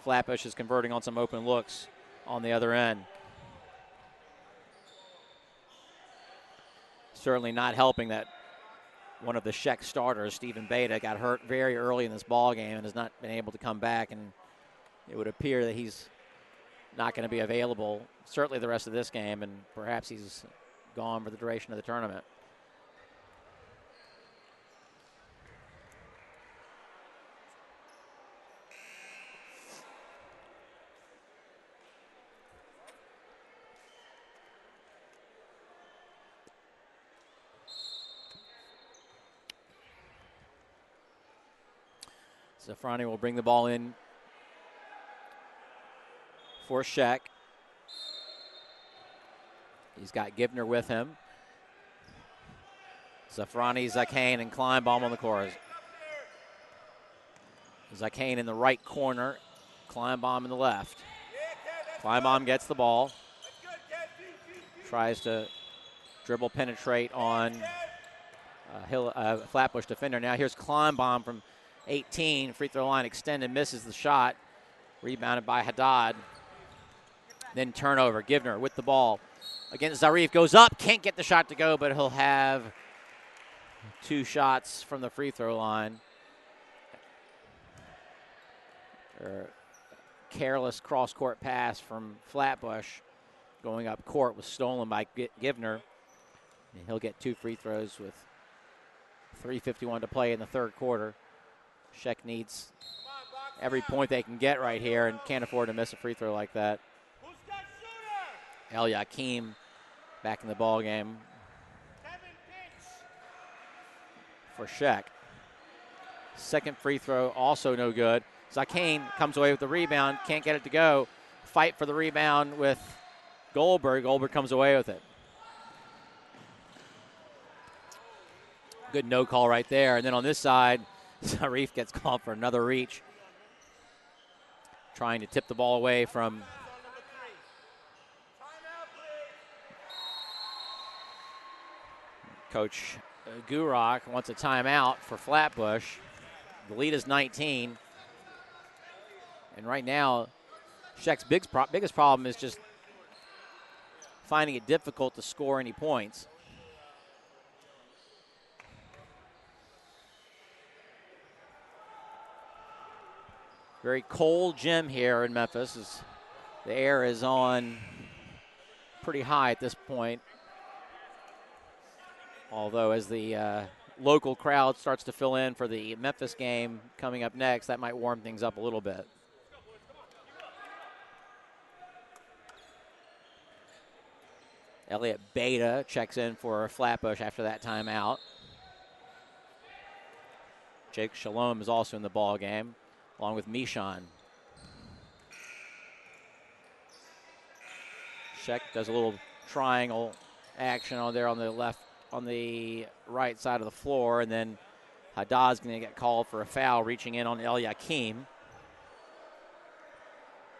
Speaker 1: Flatbush is converting on some open looks on the other end. Certainly not helping that one of the Scheck starters, Stephen Beta, got hurt very early in this ball game and has not been able to come back, and it would appear that he's not going to be available certainly the rest of this game, and perhaps he's gone for the duration of the tournament. Safrani will bring the ball in for Scheck. He's got Gibner with him. Safrani, Zakane, and Kleinbaum on the course. Zakane in the right corner, Kleinbaum in the left. Kleinbaum gets the ball, tries to dribble penetrate on Flatbush defender. Now here's Kleinbaum from 18, free throw line extended, misses the shot. Rebounded by Haddad. Then turnover, Gibner with the ball against Zarif, goes up, can't get the shot to go, but he'll have 2 shots from the free throw line. Careless cross-court pass from Flatbush going up court was stolen by Gibner. And he'll get 2 free throws with 3:51 to play in the third quarter. Scheck needs every point they can get right here and can't afford to miss a free throw like that. El Yakim back in the ball game for Scheck. Second free throw also no good. Zakane comes away with the rebound, can't get it to go. Fight for the rebound with Goldberg. Goldberg comes away with it. Good no call right there. And then on this side, Zarif gets called for another reach. Trying to tip the ball away from Coach Gurok. Wants a timeout for Flatbush. The lead is 19. And right now, Scheck's biggest problem is just finding it difficult to score any points. Very cold gym here in Memphis. The air is on pretty high at this point. Although as the local crowd starts to fill in for the Memphis game coming up next, that might warm things up a little bit. Elliott Beta checks in for Flatbush after that timeout. Jake Shalom is also in the ball game, along with Mishan. Scheck does a little triangle action on there on the left, on the right side of the floor, and then Haddad's going to get called for a foul, reaching in on El Yakim.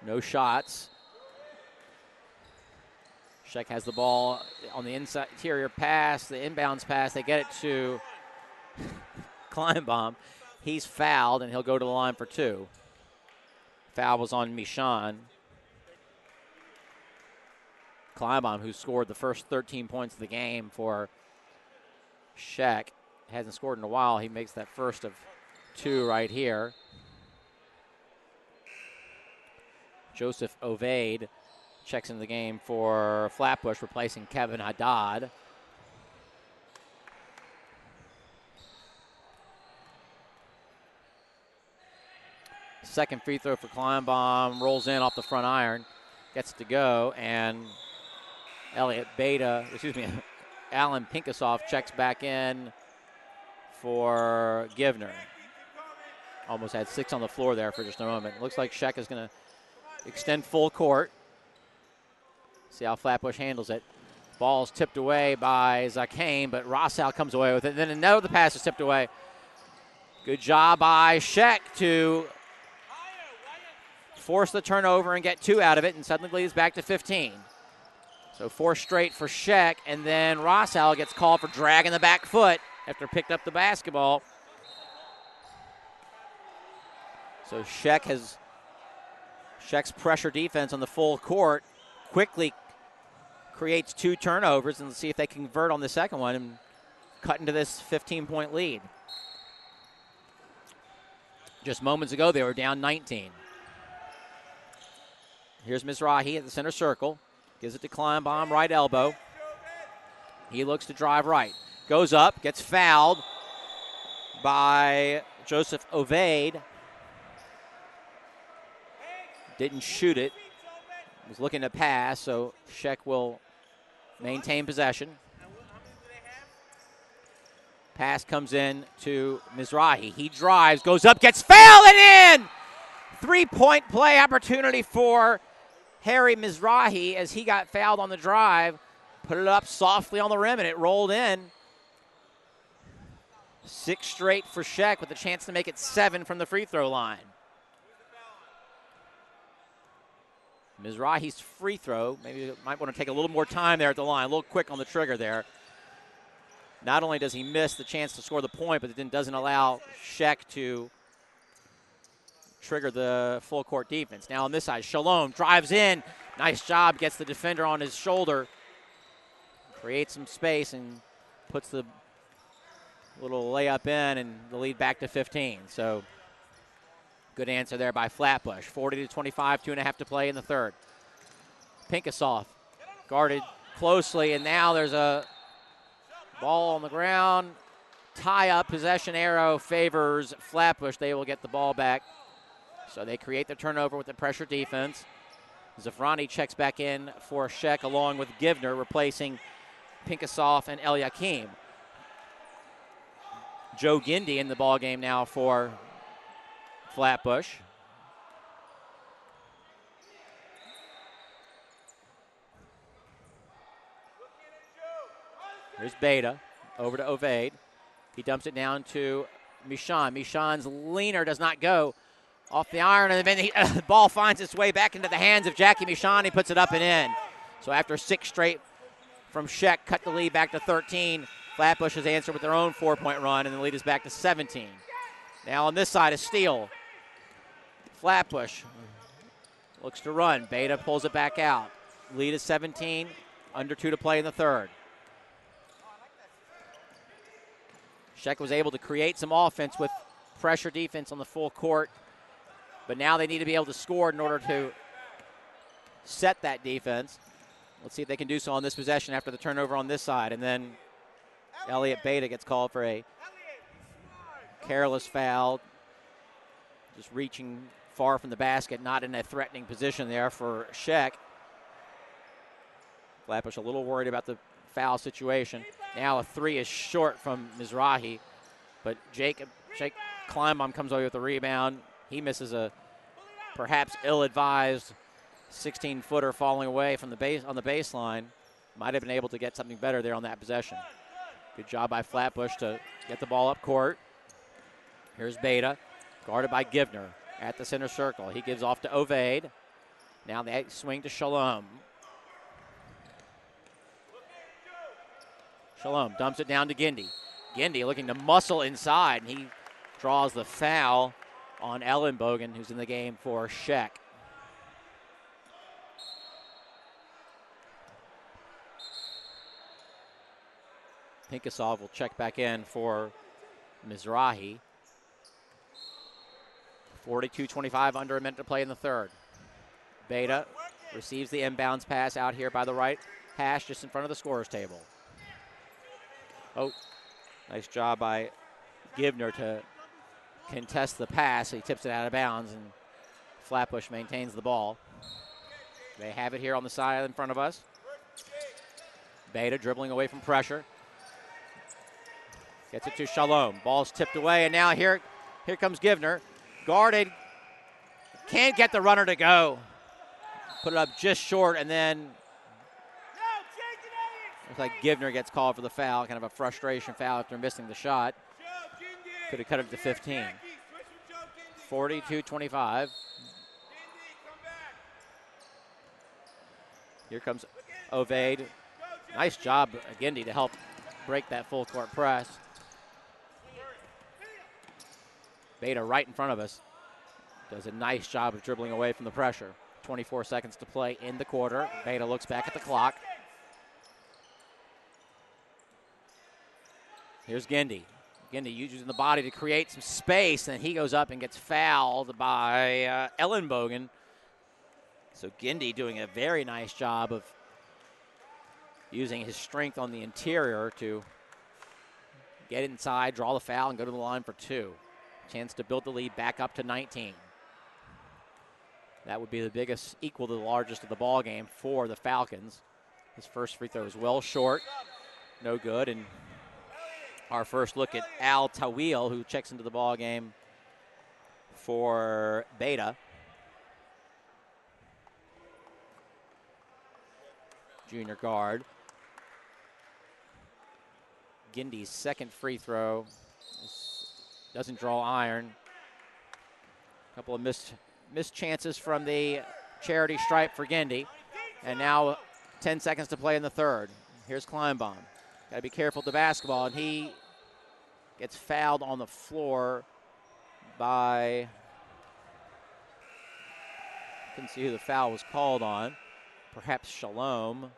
Speaker 1: No shots. Scheck has the ball on the inside interior pass, the inbounds pass. They get it to Kleinbaum. He's fouled, and he'll go to the line for 2. Foul was on Mishan. Kleinbaum, who scored the first 13 points of the game for Scheck, hasn't scored in a while. He makes that first of 2 right here. Joseph Ovade checks into the game for Flatbush, replacing Kevin Haddad. Second free throw for Kleinbaum, rolls in off the front iron, gets to go, and Alan Pinkasoff checks back in for Givner. Almost had 6 on the floor there for just a moment. Looks like Scheck is going to extend full court. See how Flatbush handles it. Ball's tipped away by Zakane, but Rossal comes away with it. And then another pass is tipped away. Good job by Scheck to force the turnover and get 2 out of it, and suddenly leads back to 15. So 4 straight for Scheck, and then Rossal gets called for dragging the back foot after picked up the basketball. So Scheck's pressure defense on the full court quickly creates 2 turnovers, and let's see if they convert on the second one and cut into this 15-point lead. Just moments ago, they were down 19. Here's Mizrahi at the center circle. Gives it to Kleinbaum, right elbow. He looks to drive right. Goes up, gets fouled by Joseph Ovade. Didn't shoot it. Was looking to pass, so Scheck will maintain possession. Pass comes in to Mizrahi. He drives, goes up, gets fouled and in! 3-point play opportunity for Harry Mizrahi as he got fouled on the drive. Put it up softly on the rim and it rolled in. 6 straight for Scheck with a chance to make it 7 from the free throw line. Mizrahi's free throw, maybe might want to take a little more time there at the line, a little quick on the trigger there. Not only does he miss the chance to score the point, but it then doesn't allow Scheck to trigger the full court defense. Now on this side, Shalom drives in. Nice job, gets the defender on his shoulder. Creates some space and puts the little layup in and the lead back to 15. So good answer there by Flatbush. 40-25, 2.5 to play in the third. Pinkasoff guarded closely, and now there's a ball on the ground. Tie up, possession arrow favors Flatbush. They will get the ball back. So they create the turnover with the pressure defense. Zafrani checks back in for Scheck along with Givner, replacing Pinkasoff and Eliakim. Joe Gindy in the ball game now for Flatbush. Here's Beta over to Ovaid. He dumps it down to Michon. Michon's leaner does not go off the iron, and then the ball finds its way back into the hands of Jackie Michon. He puts it up and in. So after 6 straight from Scheck, cut the lead back to 13. Flatbush has answered with their own 4-point run, and the lead is back to 17. Now on this side, a steal. Flatbush looks to run. Beta pulls it back out. Lead is 17, under 2 to play in the third. Scheck was able to create some offense with pressure defense on the full court, but now they need to be able to score in order to set that defense. Let's see if they can do so on this possession after the turnover on this side, and then Elliott Beta gets called for a careless foul, just reaching far from the basket, not in a threatening position there for Scheck. Flatbush a little worried about the foul situation. Now a 3 is short from Mizrahi, but Jake Kleinbaum comes away with the rebound. He misses a perhaps ill-advised 16-footer falling away from the base on the baseline. Might have been able to get something better there on that possession. Good job by Flatbush to get the ball up court. Here's Beta, guarded by Givner at the center circle. He gives off to Ovaid. Now they swing to Shalom. Shalom dumps it down to Gindy. Gindy looking to muscle inside, and he draws the foul on Ellenbogen, who's in the game for Scheck. Pinkasoff will check back in for Mizrahi. 42-25, under a minute to play in the third. Beta receives the inbounds pass out here by the right hash, just in front of the scorer's table. Oh, nice job by Givner to contest the pass. He tips it out of bounds, and Flatbush maintains the ball. They have it here on the side in front of us. Beta dribbling away from pressure. Gets it to Shalom. Ball's tipped away, and now here comes Givner. Guarded. Can't get the runner to go. Put it up just short, and then looks like Givner gets called for the foul. Kind of a frustration foul after missing the shot. Could have cut it to 15. 42-25. Here comes Ovaid. Nice job, Gindy, to help break that full court press. Beta right in front of us does a nice job of dribbling away from the pressure. 24 seconds to play in the quarter. Beta looks back at the clock. Here's Gindy. Gindy using the body to create some space, and he goes up and gets fouled by Ellenbogen. So Gindy doing a very nice job of using his strength on the interior to get inside, draw the foul, and go to the line for 2. Chance to build the lead back up to 19. That would be the biggest, equal to the largest of the ball game for the Falcons. His first free throw is well short, no good, and our first look at Al Tawil, who checks into the ball game for Beta. Junior guard. Gindy's second free throw doesn't draw iron. A couple of missed chances from the charity stripe for Gindy. And now 10 seconds to play in the third. Here's Kleinbaum. Got to be careful with the basketball, and he gets fouled on the floor by, couldn't see who the foul was called on. Perhaps Shalom.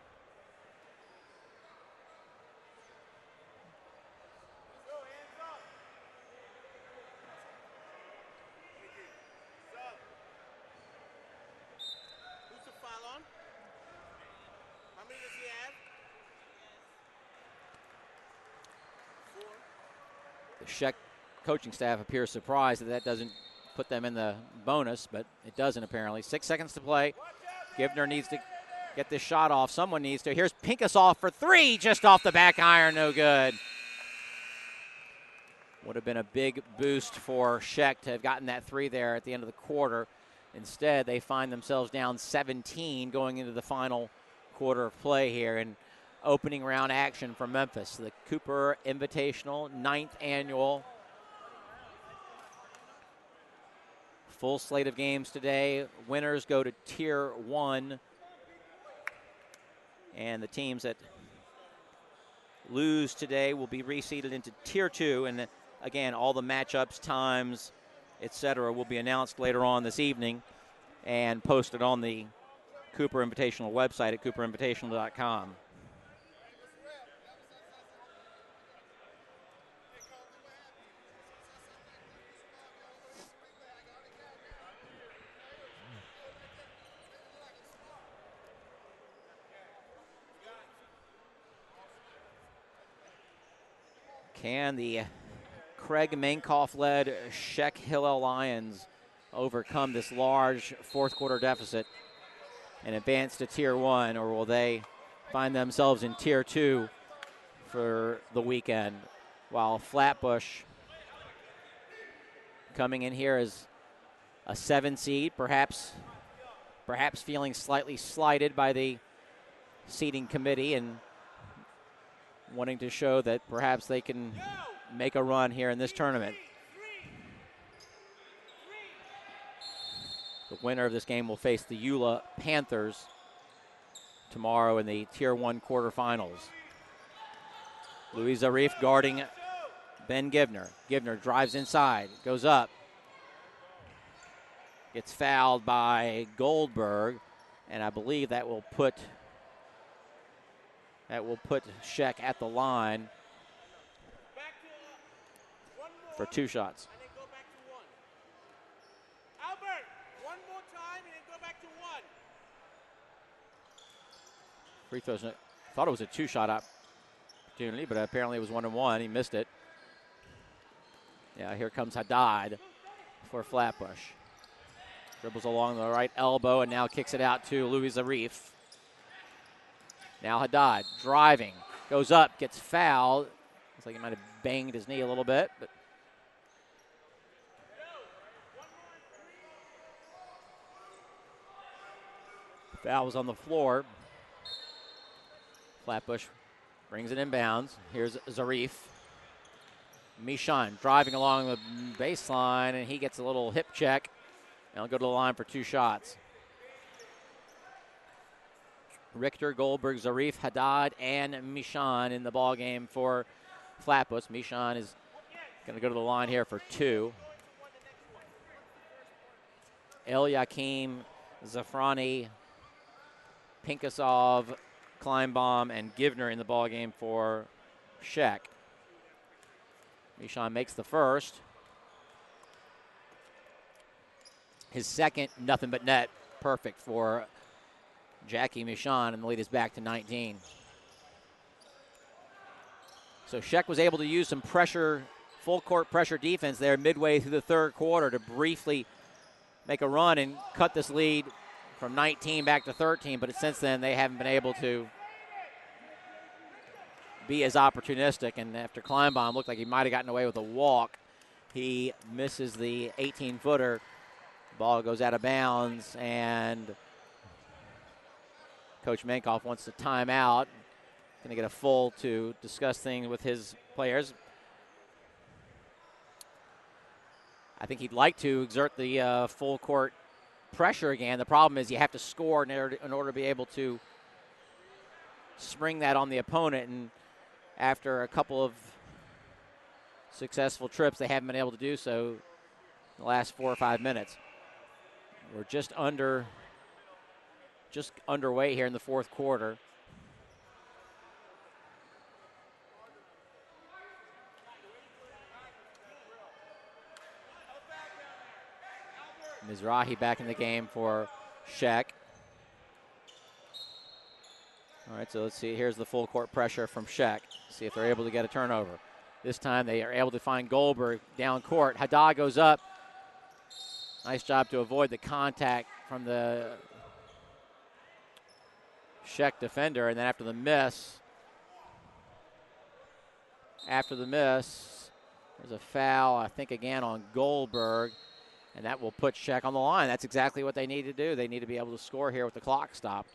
Speaker 2: Who's the foul on? How many does he have? 4.
Speaker 1: The Scheck coaching staff appears surprised that doesn't put them in the bonus, but it doesn't apparently. 6 seconds to play. Givner needs to get this shot off. Someone needs to. Here's Pincus off for 3, just off the back iron, no good. Would have been a big boost for Scheck to have gotten that 3 there at the end of the quarter. Instead, they find themselves down 17 going into the final quarter of play here in opening round action for Memphis. The Cooper Invitational, 9th annual. Full slate of games today. Winners go to Tier 1. And the teams that lose today will be reseeded into Tier 2. And again, all the matchups, times, etc. will be announced later on this evening and posted on the Cooper Invitational website at cooperinvitational.com. Can the Craig Mankoff-led Scheck Hillel Lions overcome this large fourth quarter deficit and advance to Tier 1, or will they find themselves in Tier 2 for the weekend? While Flatbush coming in here as a 7 seed, perhaps feeling slightly slighted by the seeding committee and wanting to show that perhaps they can make a run here in this tournament. The winner of this game will face the Eula Panthers tomorrow in the Tier 1 quarterfinals. Louis Zarif guarding Ben Givner. Givner drives inside, goes up, gets fouled by Goldberg, and I believe that will put Scheck at the line for 2 shots.
Speaker 2: And then go back to 1. Albert, one more time and then go back to 1.
Speaker 1: Free throws. Thought it was a 2-shot opportunity, but apparently it was 1-and-1. He missed it. Yeah, here comes Haddad for Flatbush. Dribbles along the right elbow and now kicks it out to Louis Zarif. Now Haddad driving, goes up, gets fouled. Looks like he might have banged his knee a little bit, but the foul was on the floor. Flatbush brings it inbounds. Here's Zarif. Michon driving along the baseline, and he gets a little hip check. And he'll go to the line for 2 shots. Richter, Goldberg, Zarif, Haddad, and Michon in the ball game for Flatbush. Michon is going to go to the line here for 2. Eliakim, Zafrani, Pinkasov, Kleinbaum, and Givner in the ball game for Scheck. Michon makes the first. His second, nothing but net. Perfect for Jackie Michon, and the lead is back to 19. So Scheck was able to use some pressure, full court pressure defense there midway through the third quarter to briefly make a run and cut this lead from 19 back to 13, but since then they haven't been able to be as opportunistic. And after Kleinbaum looked like he might have gotten away with a walk, he misses the 18-footer. Ball goes out of bounds, and Coach Mankoff wants to time out. Going to get a full to discuss things with his players. I think he'd like to exert the full court pressure again. The problem is you have to score in order to be able to spring that on the opponent. And after a couple of successful trips, they haven't been able to do so in the last 4 or 5 minutes. We're just underway here in the fourth quarter. Mizrahi back in the game for Scheck. All right, so let's see. Here's the full court pressure from Scheck. See if they're able to get a turnover. This time they are able to find Goldberg down court. Haddad goes up. Nice job to avoid the contact from the Scheck defender. And then after the miss, there's a foul, I think, again on Goldberg. And that will put Scheck on the line. That's exactly what they need to do. They need to be able to score here with the clock stopped.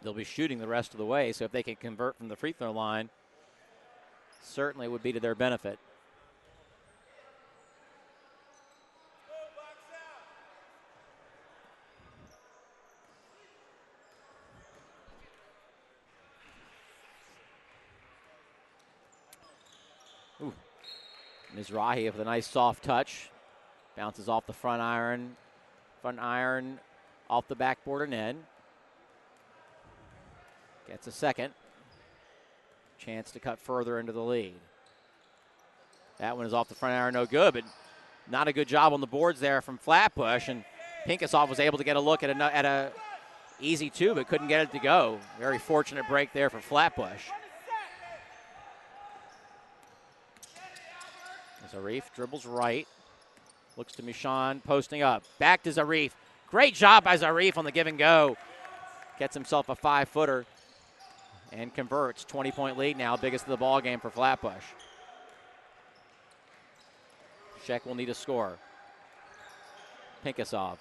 Speaker 1: They'll be shooting the rest of the way, so if they can convert from the free throw line, certainly would be to their benefit. Ooh. Mizrahi with a nice soft touch. Bounces off the front iron off the backboard and in. Gets a second. Chance to cut further into the lead. That one is off the front iron, no good, but not a good job on the boards there from Flatbush. And Pinkasov was able to get a look at a easy two, but couldn't get it to go. Very fortunate break there for Flatbush. Zarif dribbles right. Looks to Michon, posting up. Back to Zarif. Great job by Zarif on the give and go. Gets himself a 5-footer and converts. 20-point lead now, biggest of the ball game for Flatbush. Scheck will need a score. Pinkasov.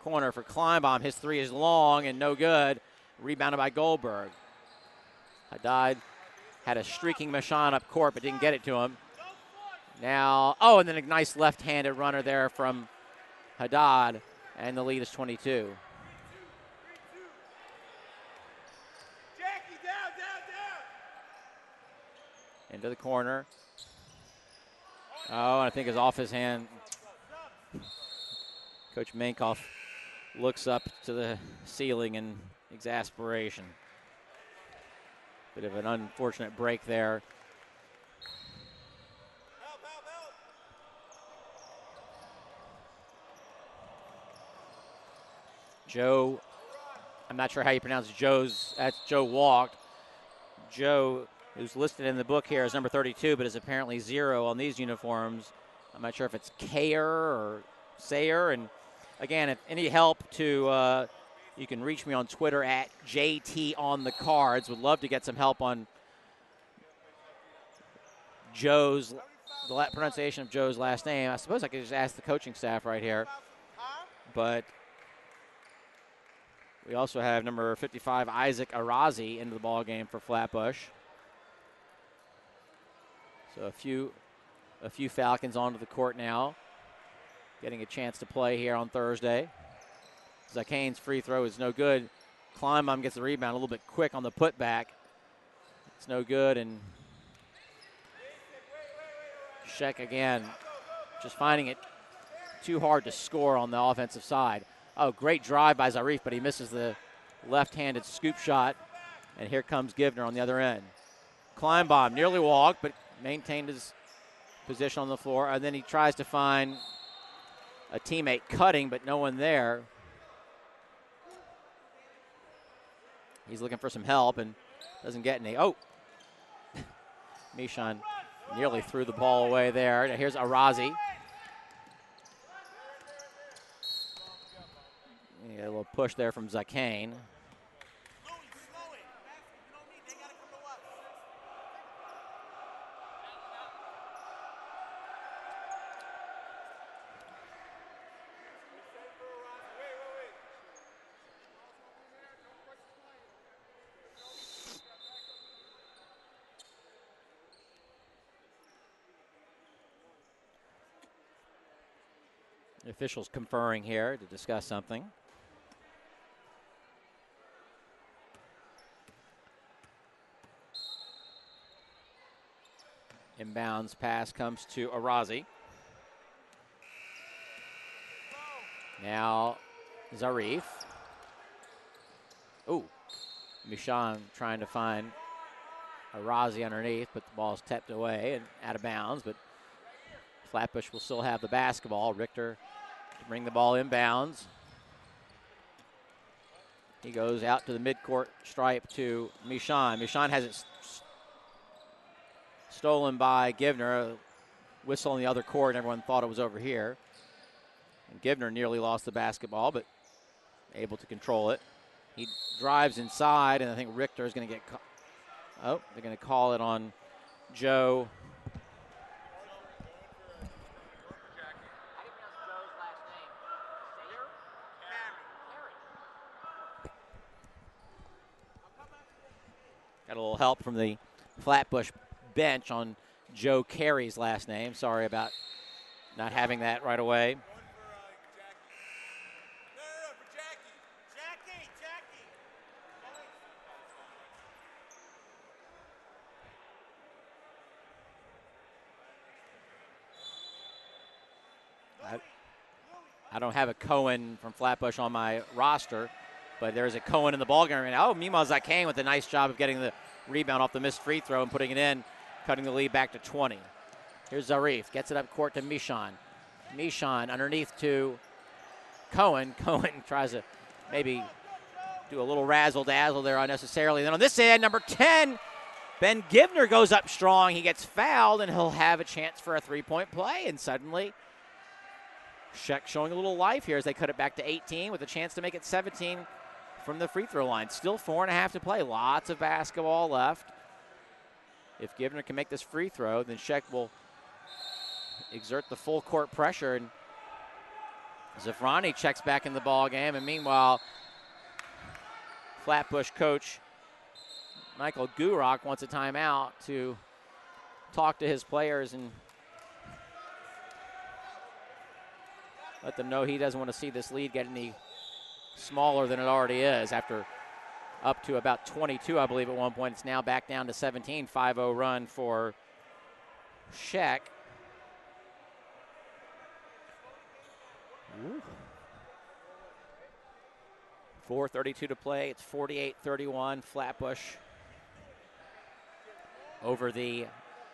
Speaker 1: Corner for Kleinbaum. His three is long and no good. Rebounded by Goldberg. Haddad had a streaking Michon up court but didn't get it to him. Now, and then a nice left-handed runner there from Haddad, and the lead is 22. Into the corner. I think it's off his hand. Coach Mankoff looks up to the ceiling in exasperation. Bit of an unfortunate break there. Joe, I'm not sure how you pronounce that's Joe walked. Joe, who's listed in the book here as number 32, but is apparently 0 on these uniforms. I'm not sure if it's Kayer or Sayer. And again, if any help to, you can reach me on Twitter at JTOnTheCards. Would love to get some help on the pronunciation of Joe's last name. I suppose I could just ask the coaching staff right here. But we also have number 55, Isaac Arazi, into the ball game for Flatbush. So a few Falcons onto the court now, getting a chance to play here on Thursday. Zakane's free throw is no good. Kleinbaum gets the rebound a little bit quick on the putback. It's no good, and Scheck again just finding it too hard to score on the offensive side. Great drive by Zarif, but he misses the left-handed scoop shot. And here comes Givner on the other end. Kleinbaum nearly walked, but maintained his position on the floor. And then he tries to find a teammate cutting, but no one there. He's looking for some help and doesn't get any. Michon nearly threw the ball away there. Now here's Arazi. A little push there from Zakane. The officials conferring here to discuss something. Inbounds pass comes to Arazi. Now Zarif. Ooh, Mishan trying to find Arazi underneath, but the ball's tapped away and out of bounds. But Flatbush will still have the basketball. Richter to bring the ball inbounds. He goes out to the midcourt stripe to Mishan. Mishan has it stolen by Givner. A whistle in the other court, and everyone thought it was over here. And Givner nearly lost the basketball, but able to control it. He drives inside, and I think Richter is going to get they're going to call it on Joe. Got a little help from the Flatbush bench on Joe Carey's last name. Sorry about not having that right away. I don't have a Cohen from Flatbush on my roster, but there's a Cohen in the ballgame right now. Oh, Mima Zakane with a nice job of getting the rebound off the missed free throw and putting it in, cutting the lead back to 20. Here's Zarif, gets it up court to Mishan. Mishan underneath to Cohen. Cohen tries to maybe do a little razzle-dazzle there unnecessarily. Then on this end, number 10, Ben Givner goes up strong. He gets fouled, and he'll have a chance for a three-point play, and suddenly Scheck showing a little life here as they cut it back to 18 with a chance to make it 17 from the free throw line. Still 4.5 to play. Lots of basketball left. If Givner can make this free throw, then Scheck will exert the full court pressure. And Zafrani checks back in the ball game. And meanwhile, Flatbush coach Michael Gurok wants a timeout to talk to his players and let them know he doesn't want to see this lead get any smaller than it already is. After up to about 22, I believe, at one point. It's now back down to 17. 5-0 run for Scheck. 4:32 to play. It's 48-31. Flatbush over the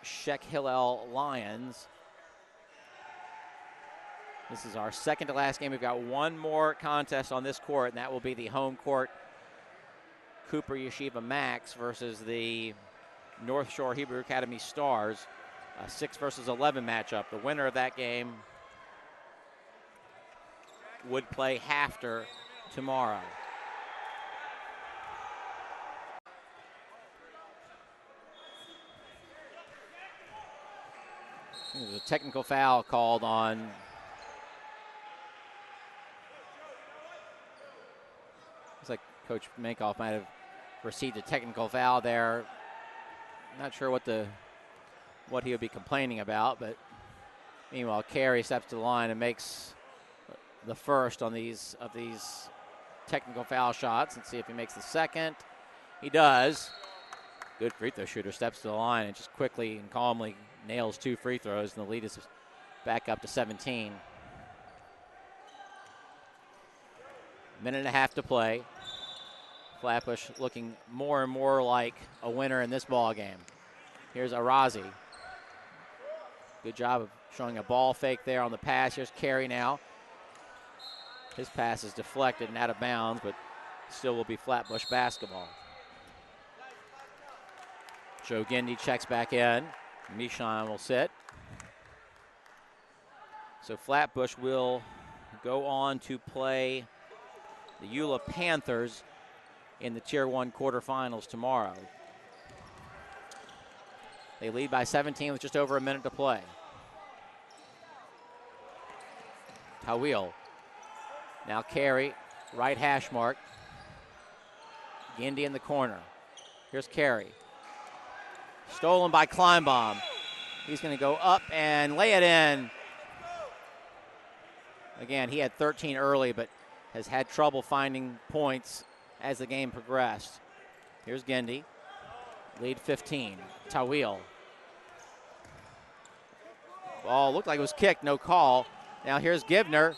Speaker 1: Scheck Hillel Lions. This is our second to last game. We've got one more contest on this court, and that will be the home court Cooper Yeshiva Max versus the North Shore Hebrew Academy Stars. A 6 versus 11 matchup. The winner of that game would play Hafter tomorrow. There's a technical foul called on like Coach Mankoff might have received a technical foul there. Not sure what he would be complaining about, but meanwhile, Carey steps to the line and makes the first on these technical foul shots. Let's see if he makes the second. He does. Good free throw shooter, steps to the line and just quickly and calmly nails 2 free throws, and the lead is back up to 17. Minute and a half to play. Flatbush looking more and more like a winner in this ball game. Here's Arazi. Good job of showing a ball fake there on the pass. Here's Carey now. His pass is deflected and out of bounds, but still will be Flatbush basketball. Joe Gindy checks back in. Mishan will sit. So Flatbush will go on to play the Eula Panthers in the Tier 1 quarterfinals tomorrow. They lead by 17 with just over a minute to play. Tawil. Now Carey, right hash mark. Gindy in the corner. Here's Carey. Stolen by Kleinbaum. He's going to go up and lay it in. Again, he had 13 early, but has had trouble finding points as the game progressed. Here's Gendy. Lead 15. Tawil. Ball looked like it was kicked, no call. Now here's Gibner.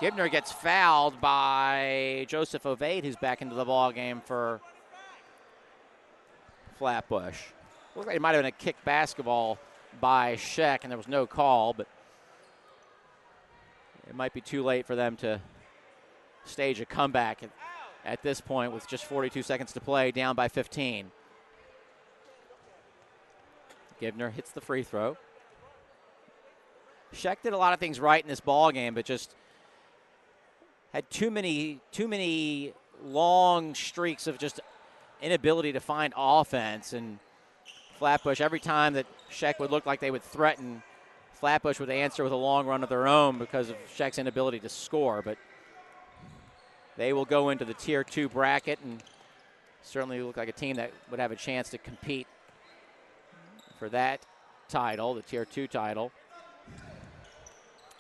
Speaker 1: Gibner gets fouled by Joseph Ovade, who's back into the ball game for Flatbush. Looked like it might have been a kick basketball by Scheck, and there was no call, but it might be too late for them to stage a comeback at this point with just 42 seconds to play, down by 15. Gibner hits the free throw. Scheck did a lot of things right in this ball game, but just had too many long streaks of just inability to find offense. And Flatbush, every time that Scheck would look like they would threaten, Flatbush would answer with a long run of their own because of Scheck's inability to score. But they will go into the Tier 2 bracket and certainly look like a team that would have a chance to compete for that title, the Tier 2 title.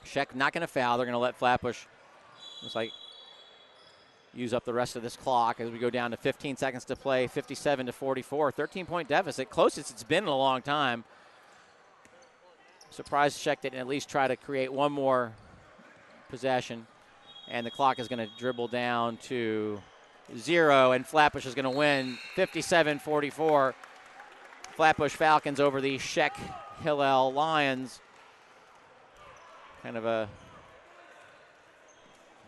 Speaker 1: Scheck not going to foul. They're going to let Flatbush, looks like, use up the rest of this clock as we go down to 15 seconds to play, 57-44, 13-point deficit, closest it's been in a long time. Surprised Scheck didn't at least try to create one more possession, and the clock is going to dribble down to 0, and Flatbush is going to win 57-44. Flatbush Falcons over the Scheck Hillel Lions. Kind of a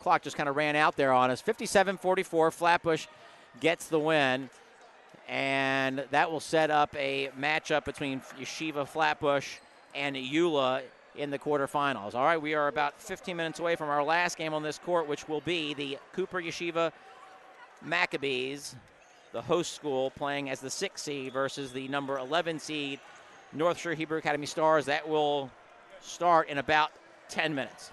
Speaker 1: clock just kind of ran out there on us. 57-44, Flatbush gets the win, and that will set up a matchup between Yeshiva Flatbush and Eula in the quarterfinals. All right, we are about 15 minutes away from our last game on this court, which will be the Cooper Yeshiva Maccabees, the host school, playing as the 6th seed versus the number 11 seed North Shore Hebrew Academy Stars. That will start in about 10 minutes.